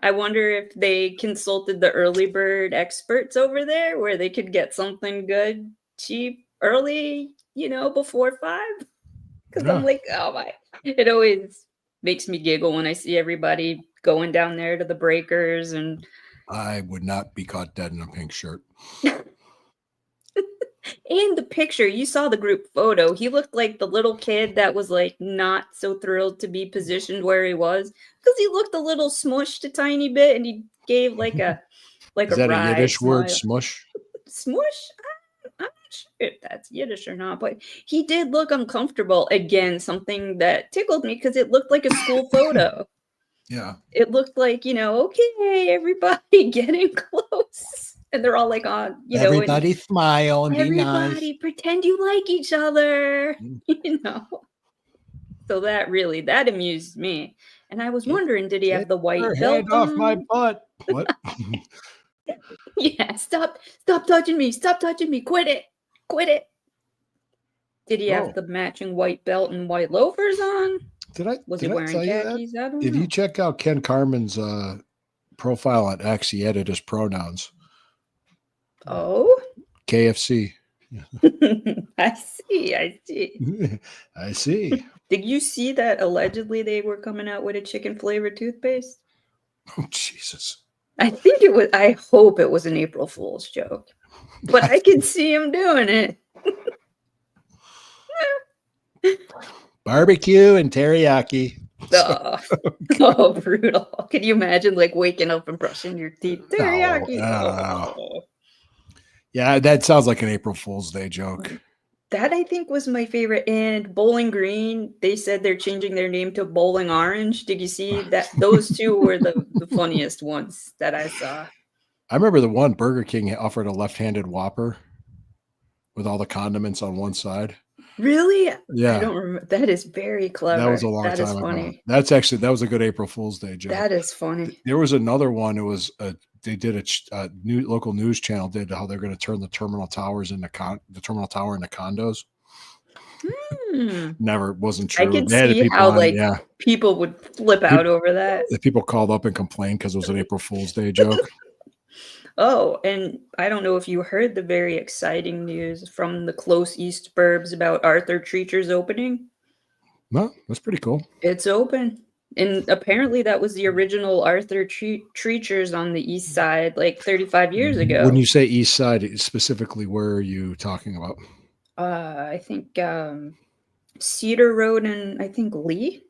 I wonder if they consulted the early bird experts over there where they could get something good, cheap, early, before 5. Because I'm like, oh my, it always makes me giggle when I see everybody going down there to the breakers. And I would not be caught dead in a pink shirt. And the picture, you saw the group photo. He looked like the little kid that was like not so thrilled to be positioned where he was, because he looked a little smushed a tiny bit, and he gave like a Is that a Yiddish word, smush? Smush? I'm not sure if that's Yiddish or not, but he did look uncomfortable. Again, something that tickled me because it looked like a school photo. Yeah. It looked like, okay, everybody getting close. And they're all like on, everybody smile and be nice. Everybody pretend you like each other, So that amused me. And I was wondering, did he have the white belt off my butt? What? Yeah, stop touching me. Stop touching me. Quit it. Did he have the matching white belt and white loafers on? Was he wearing khakis? I don't know. If you check out Ken Carmen's profile on X, he added his pronouns. Oh, KFC. I see. I see. Did you see that allegedly they were coming out with a chicken flavored toothpaste? Oh, Jesus. I hope it was an April Fool's joke, but I can see him doing it. Barbecue and teriyaki. Oh, brutal. Can you imagine waking up and brushing your teeth? Teriyaki. Yeah, that sounds like an April Fool's Day joke. That I think was my favorite. And Bowling Green, they said they're changing their name to Bowling Orange. Did you see that? Those two were the funniest ones that I saw. I remember the one Burger King offered a left-handed Whopper with all the condiments on one side. Really? Yeah. I don't remember. That is very clever. That was a long time ago. Funny. That was a good April Fool's Day joke. That is funny. There was another one. It was they did a new local news channel did how they're going to turn the terminal towers into the terminal tower into condos. Never wasn't true. I could see how people would flip out over that. The people called up and complained because it was an April Fool's Day joke. Oh, and I don't know if you heard the very exciting news from the close east burbs about Arthur Treacher's opening. No, that's pretty cool. It's open. And apparently that was the original Arthur Treacher's on the east side 35 years ago. When you say east side, specifically, where are you talking about? I think Cedar Road and I think Lee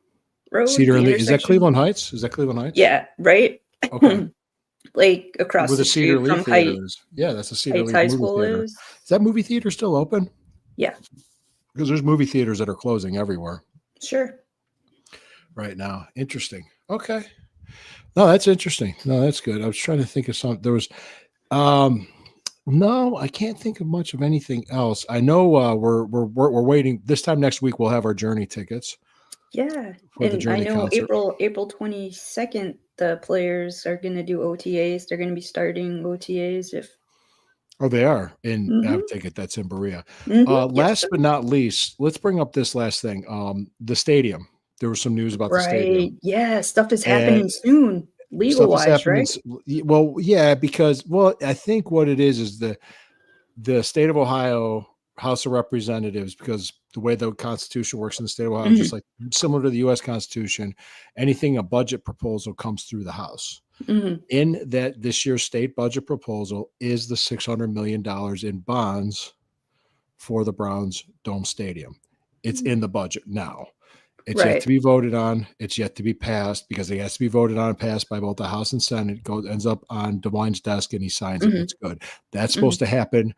Road. Cedar and Lee. Is that Cleveland Heights? Yeah, right? Okay. Across where the street Cedar from Heights. Is. Yeah, that's the Cedar Heights Lee High movie School theater. is that movie theater still open? Yeah. Because there's movie theaters that are closing everywhere. Sure. Right now. Interesting. Okay. No, that's interesting. No, that's good. I was trying to think of something. There was no, I can't think of much of anything else. I know we're waiting. This time next week we'll have our Journey tickets. Yeah, for the and I Journey know concert. April 22nd, the players are gonna do OTAs. They're gonna be starting OTAs if Oh, they are, and I Mhm, take it that's in Berea. mhm, yes, Last sir. but not least, let's bring up this last thing. The stadium. There was some news about the Right, stadium, yeah, stuff is and happening soon, stuff is legal-wise, happening. right? Well, yeah, because I think what it is the state of Ohio House of Representatives, because the way the Constitution works in the state of Ohio, just Mhm, like similar to the U.S. Constitution, anything a budget proposal comes through the House. mhm, In that, this year's state budget proposal is the $600 million in bonds for the Browns Dome Stadium. It's mm, in the budget now. It's yet right, to be voted on. It's yet to be passed because it has to be voted on and passed by both the House and Senate. Ends up on DeWine's desk and he signs it. And mhm, it's good. That's mhm. supposed to happen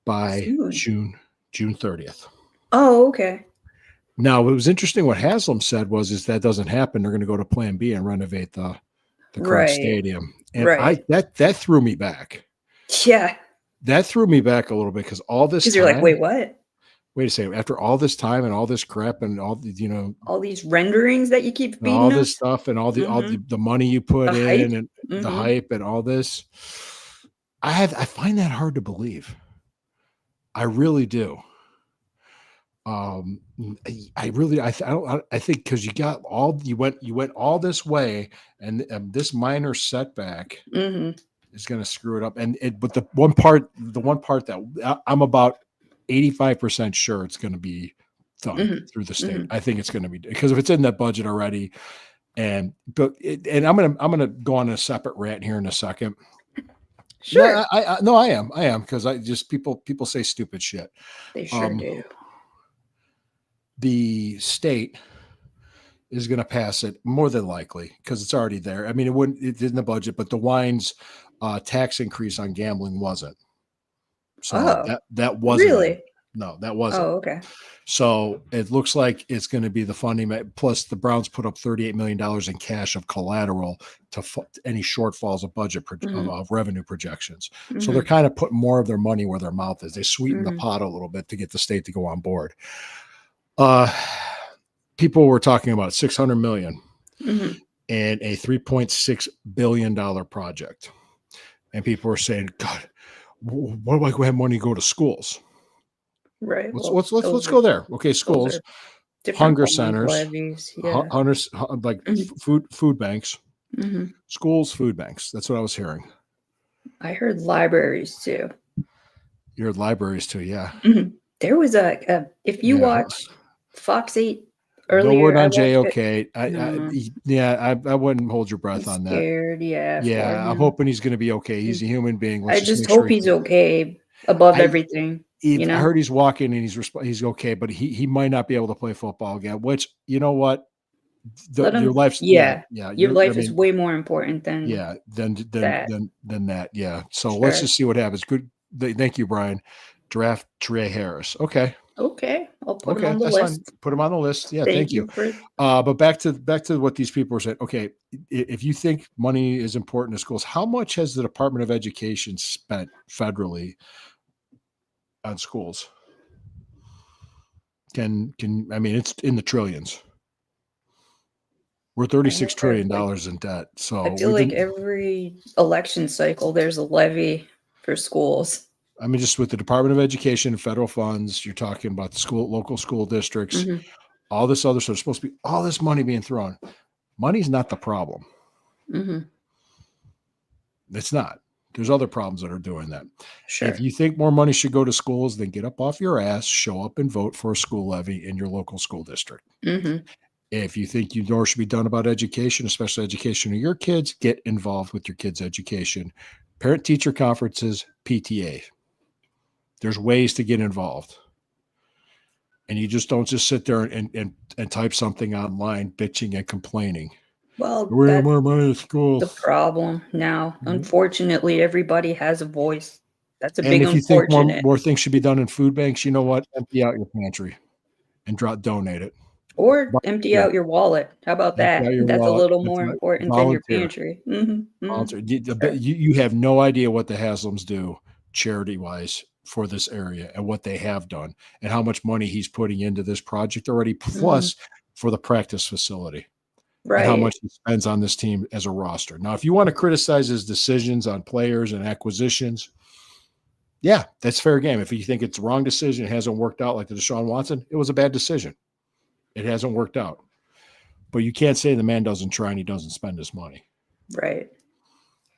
by Soon. June 30th. Oh, okay. Now, it was interesting what Haslam said is that doesn't happen. They're going to go to Plan B and renovate the current Right, stadium, and right. that threw me back. Yeah, That threw me back a little bit because all this 'cause you're like, time, "Wait, what? wait a second, after all this time and all this crap and all the, All these renderings that you keep and all feeding this us?" stuff and all Mhm. the money you put The hype? in and the Mhm. hype and all this, I find that hard to believe. I really do. Um, I really, I think because you went all this way, and this minor setback Mhm, is going to screw it up. But the one part that I'm about 85% sure it's going to be done mhm, through the state. mhm. I think it's going to be because if it's in that budget already, and I'm gonna go on a separate rant here in a second. No, Sure. no, I am because I just people say stupid shit. They sure Um, do. the state is going to pass it more than likely because it's already there. I mean, it's in the budget, but the wines tax increase on gambling wasn't. So Oh, that wasn't in. really? No, that wasn't. Oh, okay. So it looks like it's going to be the funding. Plus, the Browns put up $38 million in cash of collateral to any shortfalls of budget Mhm, of revenue projections. So they're mhm, kind of putting more of their money where their mouth is. They sweeten the mhm, pot a little bit to get the state to go on board. Uh, people were talking about 600 million mhm. and a $3.6 billion project, and people were saying, "God, what do I have money to go to schools?" Right, Let's well, let's let's let's go there. Okay, those schools, are different hunger bond centers, levies, yeah. hunters, like Mhm, food banks, mhm. schools, food banks. That's what I was hearing. I heard libraries too. Your libraries too, yeah, Mhm. There was if you yeah. watch Fox 8 No word earlier, I on watched it. JOK. No, Yeah, I wouldn't hold your breath I'm on that. scared, yeah, for Yeah, I'm him. hoping he's going to be okay. Mm. He's a human being. Let's I just just make sure hope he's okay above I everything, I heard he's walking and he's okay, but he might not be able to play football again. Which you know what, Let your him life's yeah. Your I life is mean way more important than yeah, that. than that. Yeah. So let's Sure. just see what happens. Good. Thank you, Brian. Draft Trey Harris. Okay. Okay, I'll put him Okay, on the that's fine. list. Put him on the list. Yeah, Thank thank you. you for But back to what these people are saying. Okay, if you think money is important to schools, how much has the Department of Education spent federally on schools? Can I mean it's in the trillions. We're I 36 know trillion like dollars in debt. I So feel we've like been every election cycle there's a levy for schools. I mean, just with the Department of Education and federal funds, you're talking about the local school districts, Mhm, all this other stuff. There's supposed to be all this money being thrown. Money's not the problem. mhm. It's not. There's other problems that are doing that. If Sure. you think more money should go to schools, then get up off your ass, show up and vote for a school levy in your local school district. Mhm. If you think more should be done about education, especially education of your kids, get involved with your kids' education. Parent teacher conferences, PTA. There's ways to get involved. And you just don't just sit there and type something online bitching and complaining. Well, We have that's more money to the schools. problem now. Mhm. Unfortunately, everybody has a voice. That's a And big if you think unfortunate. more things should be done in food banks, you know what? Empty out your pantry and donate it. Or empty Volunteer. out your wallet. How about Empty out that? your That's a wallet. little That's more right. important than your Volunteer. pantry. Mhm, mhm. Volunteer. Sure. You have no idea what the Haslams do charity wise for this area and what they have done and how much money he's putting into this project already. Mhm. Plus, for the practice facility. Right. And how much he spends on this team as a roster. Now, if you want to criticize his decisions on players and acquisitions, yeah, that's fair game. If you think it's the wrong decision, it hasn't worked out like the Deshaun Watson, it was a bad decision. It hasn't worked out. But you can't say the man doesn't try and he doesn't spend his money. Right.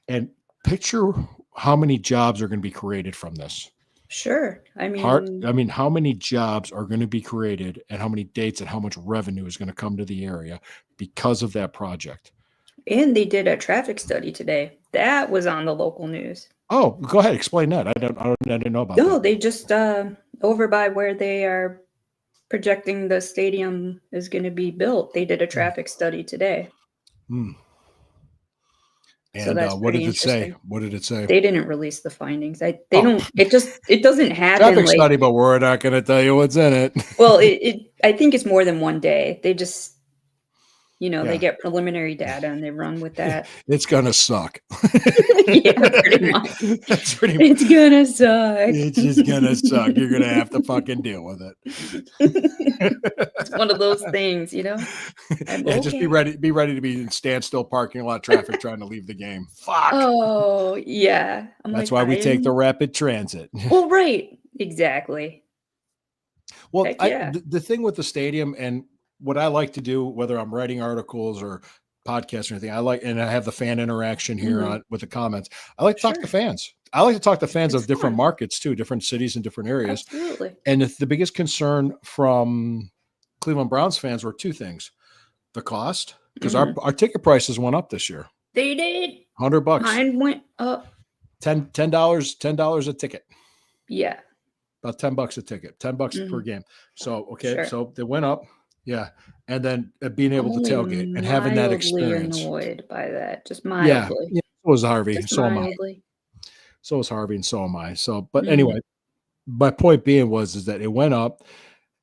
And picture how many jobs are going to be created from this. Sure. I mean, how many jobs are going to be created and how many dates and how much revenue is going to come to the area because of that project. And they did a traffic study today. That was on the local news. Oh, go ahead. Explain that. I didn't know about that. No, they just over by where they are projecting the stadium is going to be built. They did a traffic study today. And so what did it say? What did it say? They didn't release the findings. It doesn't happen. Traffic study, but we're not going to tell you what's in it. Well, I think it's more than one day. They just, they get preliminary data and they run with that. It's going to suck. Yeah, pretty much. That's pretty much. It's going to suck. It's just going to suck. You're going to have to fucking deal with it. It's one of those things, Just be ready to be in standstill parking lot traffic trying to leave the game. Fuck. Oh, yeah. That's why we take the rapid transit. Well, right. Exactly. Well, the thing with the stadium and what I like to do, whether I'm writing articles or podcasts or anything, I have the fan interaction here with the comments. I like to talk to fans. I like to talk to fans of different markets too, different cities and different areas. Absolutely. And the biggest concern from Cleveland Browns fans were two things: the cost, because our ticket prices went up this year. They did. $100. Mine went up. $10 a ticket. Yeah. About $10 a ticket. $10 per game. So so they went up. Yeah. And then being able to tailgate and having that experience. Annoyed by that. Just mildly. Yeah. So was Harvey. Just so mildly. am I. So was Harvey and so am I. So, but anyway, my point being is that it went up.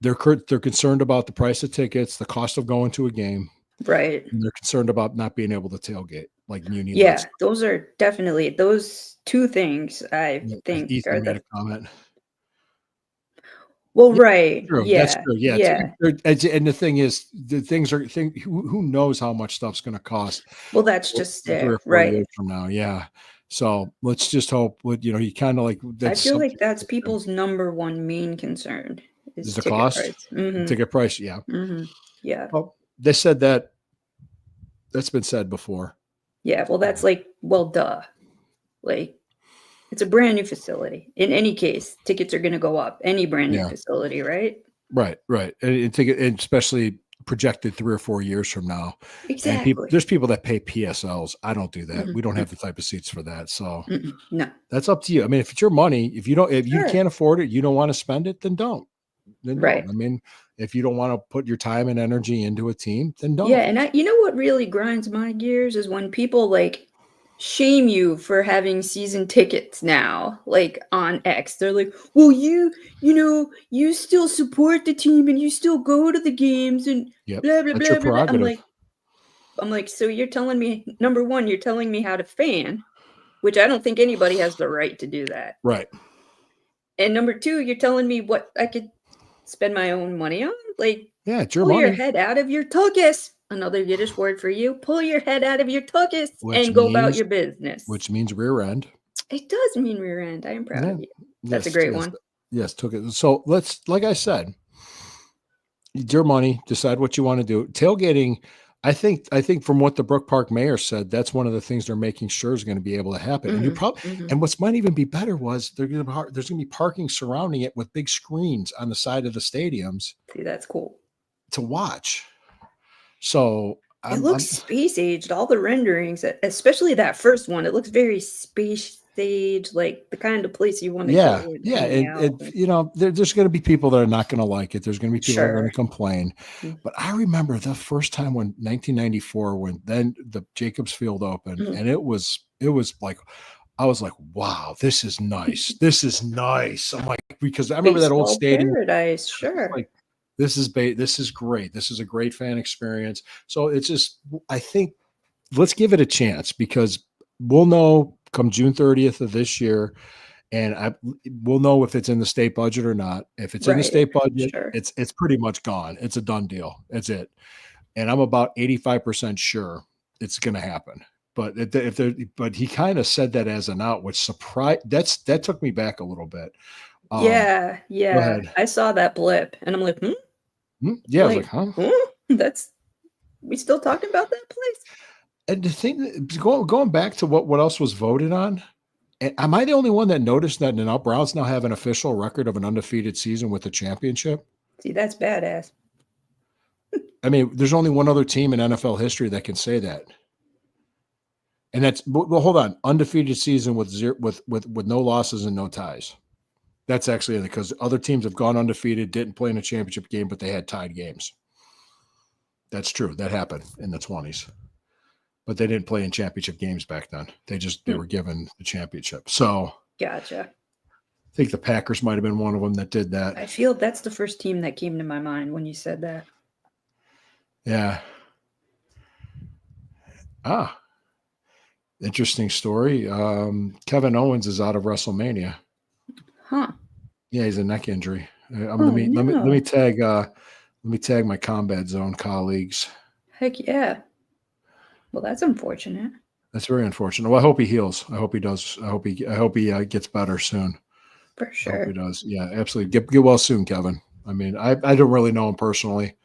They're concerned about the price of tickets, the cost of going to a game. Right. And they're concerned about not being able to tailgate like Muni. Yeah, those are definitely those two things I think Ethan are made a comment. Well, right. True. Yeah. That's true. Yeah. And the thing is, who knows how much stuff's going to cost? Well, that's just 3 or 4 years from now. Yeah. So let's just hope. You kind of like. I feel like that's people's number one main concern is the cost. Price. Ticket price. Yeah. Yeah. Well, they said that. That's been said before. Yeah. Well, that's duh. It's a brand new facility. In any case, tickets are going to go up. Any brand new facility, right? Right. And especially projected 3 or 4 years from now. Exactly. And there's people that pay PSLs. I don't do that. We don't have the type of seats for that. So no, that's up to you. I mean, if it's your money, if you can't afford it, you don't want to spend it, then don't. Right. I mean, if you don't want to put your time and energy into a team, then don't. Yeah. And what really grinds my gears is when people shame you for having season tickets now, on X. They're like, well, you still support the team and you still go to the games and blah, blah, that's blah, your blah. prerogative. I'm like, so you're telling me, number one, you're telling me how to fan, which I don't think anybody has the right to do that. Right. And number two, you're telling me what I could spend my own money on? It's your pull money. Your head out of your tuchus. Another Yiddish word for you. Pull your head out of your tuchus and go about your business. Which means rear end. It does mean rear end. I am proud of you. That's a great one. Yes, took it. So like I said, it's your money. Decide what you want to do. Tailgating, I think from what the Brook Park mayor said, that's one of the things they're making sure is going to be able to happen. And you probably and what's might even be better was there's going to be parking surrounding it with big screens on the side of the stadiums. See, that's cool to watch. So it looks space aged. All the renderings, especially that first one, it looks very space age, like the kind of place you want to go. Yeah. And there's going to be people that are not going to like it. There's going to be people that are going to complain. But I remember the first time 1994, when then the Jacobs Field opened, and it was like, I was like, wow, this is nice. This is nice. I'm like, because I remember that old stadium. Paradise, sure. Like, this is great. This is a great fan experience. So it's just, I think, let's give it a chance, because we'll know come June 30th of this year. and we'll know if it's in the state budget or not. If it's in the state budget, sure. it's pretty much gone. It's a done deal. That's it. And I'm about 85% sure it's going to happen. But but he kind of said that as an out, which that took me back a little bit. Yeah, I saw that blip, and I'm like, yeah, like, I was like, huh? We still talking about that place? And the thing, going back to what else was voted on, am I the only one that noticed that the Browns now have an official record of an undefeated season with the championship? See, that's badass. I mean, there's only one other team in NFL history that can say that. And that's, well, hold on, undefeated season with no losses and no ties. That's actually because other teams have gone undefeated, didn't play in a championship game, but they had tied games. That's true. That happened in the 20s. But they didn't play in championship games back then. They were given the championship. So gotcha. I think the Packers might have been one of them that did that. I feel that's the first team that came to my mind when you said that. Yeah. Interesting story. Kevin Owens is out of WrestleMania. Huh. Yeah, he's a neck injury. Let me tag my Combat Zone colleagues. Heck yeah. Well, that's unfortunate. That's very unfortunate. Well, I hope he heals. I hope he does. I hope he gets better soon. For sure. I hope he does. Yeah, absolutely. Get well soon, Kevin. I mean, I don't really know him personally.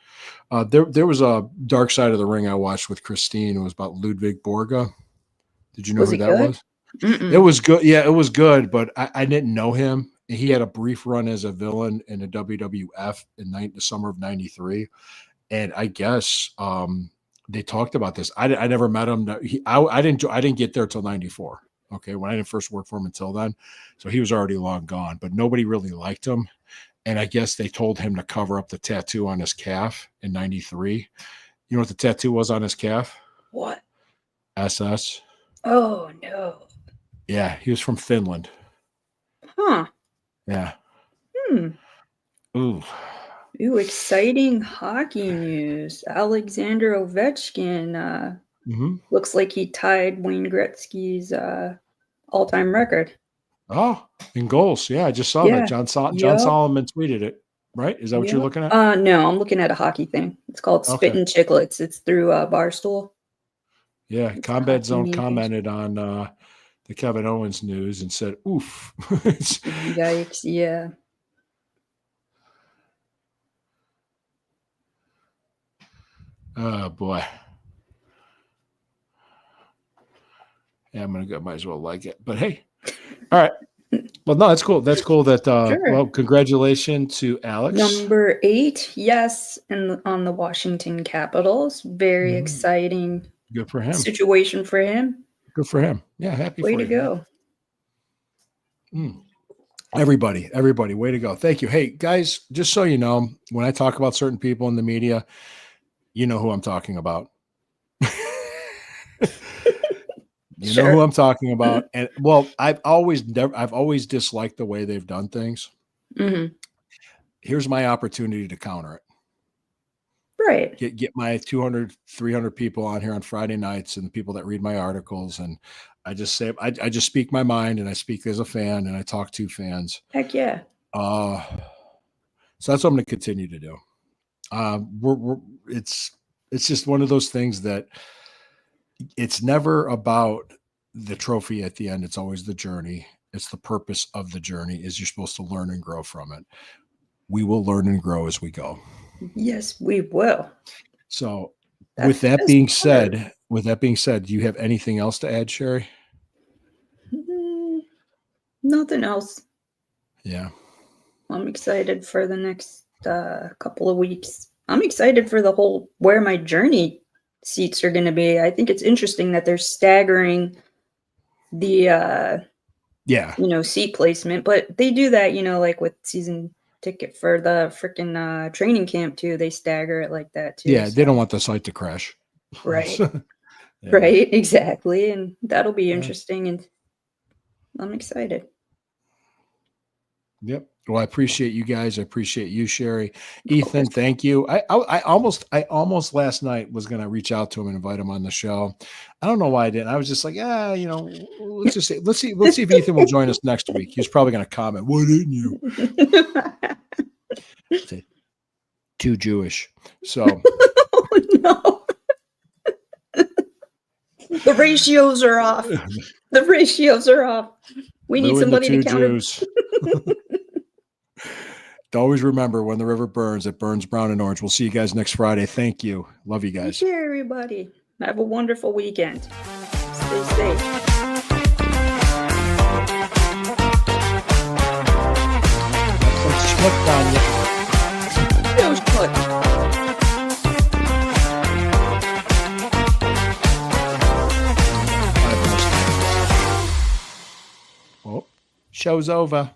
There was a Dark Side of the Ring I watched with Christine. It was about Ludwig Borga. Did you know who that was? Mm-mm. It was good. Yeah, it was good, but I didn't know him. He had a brief run as a villain in the WWF in the summer of '93, and I guess they talked about this. I never met him. I didn't get there till '94. Okay, when I didn't first work for him until then, so he was already long gone. But nobody really liked him, and I guess they told him to cover up the tattoo on his calf in '93. You know what the tattoo was on his calf? What? SS. Oh no. Yeah, he was from Finland. Huh. Yeah. Ooh, exciting hockey news. Alexander Ovechkin looks like he tied Wayne Gretzky's all-time record. Oh, in goals. Yeah, I just saw that. John Solomon tweeted it, right? Is that what you're looking at? No, I'm looking at a hockey thing. It's called Spittin' Chicklets. It's through Barstool. Yeah, Combat Zone commented on the Kevin Owens news and said, oof. Yikes, yeah. Oh, boy. Yeah, I'm going to might as well like it. But hey, all right. Well, no, that's cool. That's cool that, sure. Well, congratulations to Alex. Number 8, yes, and on the Washington Capitals. Very exciting. Good for him. Situation for him. Good for him. Yeah, happy way for to you. Go. Everybody, way to go. Thank you. Hey, guys, just so you know, when I talk about certain people in the media, you know who I'm talking about. You know who I'm talking about. And well, I've always disliked the way they've done things. Here's my opportunity to counter it. Right. Get my 200, 300 people on here on Friday nights and the people that read my articles. And I just say, I just speak my mind and I speak as a fan and I talk to fans. Heck yeah. So that's what I'm going to continue to do. It's just one of those things that it's never about the trophy at the end. It's always the journey. It's the purpose of the journey is you're supposed to learn and grow from it. We will learn and grow as we go. Yes, we will. So with that being said, do you have anything else to add, Sherry? Nothing else. Yeah. I'm excited for the next couple of weeks. I'm excited for the whole where my journey seats are going to be. I think it's interesting that they're staggering the seat placement, but they do that, like with season ticket for the freaking training camp too. They stagger it like that too. Yeah, they don't want the site to crash. Right. Right, exactly. And that'll be interesting and I'm excited. Yep. Well, I appreciate you guys. I appreciate you, Sherry. Ethan, thank you. I almost last night was going to reach out to him and invite him on the show. I don't know why I didn't. I was just like, let's see if Ethan will join us next week. He's probably going to comment, "Why didn't you?" Too Jewish. So oh, no. The ratios are off. The ratios are off. We need somebody to count Jews. Always remember, when the river burns, it burns brown and orange. We'll see you guys next Friday. Thank you. Love you guys. Take care, everybody. Have a wonderful weekend. Stay safe. Oh, show's over.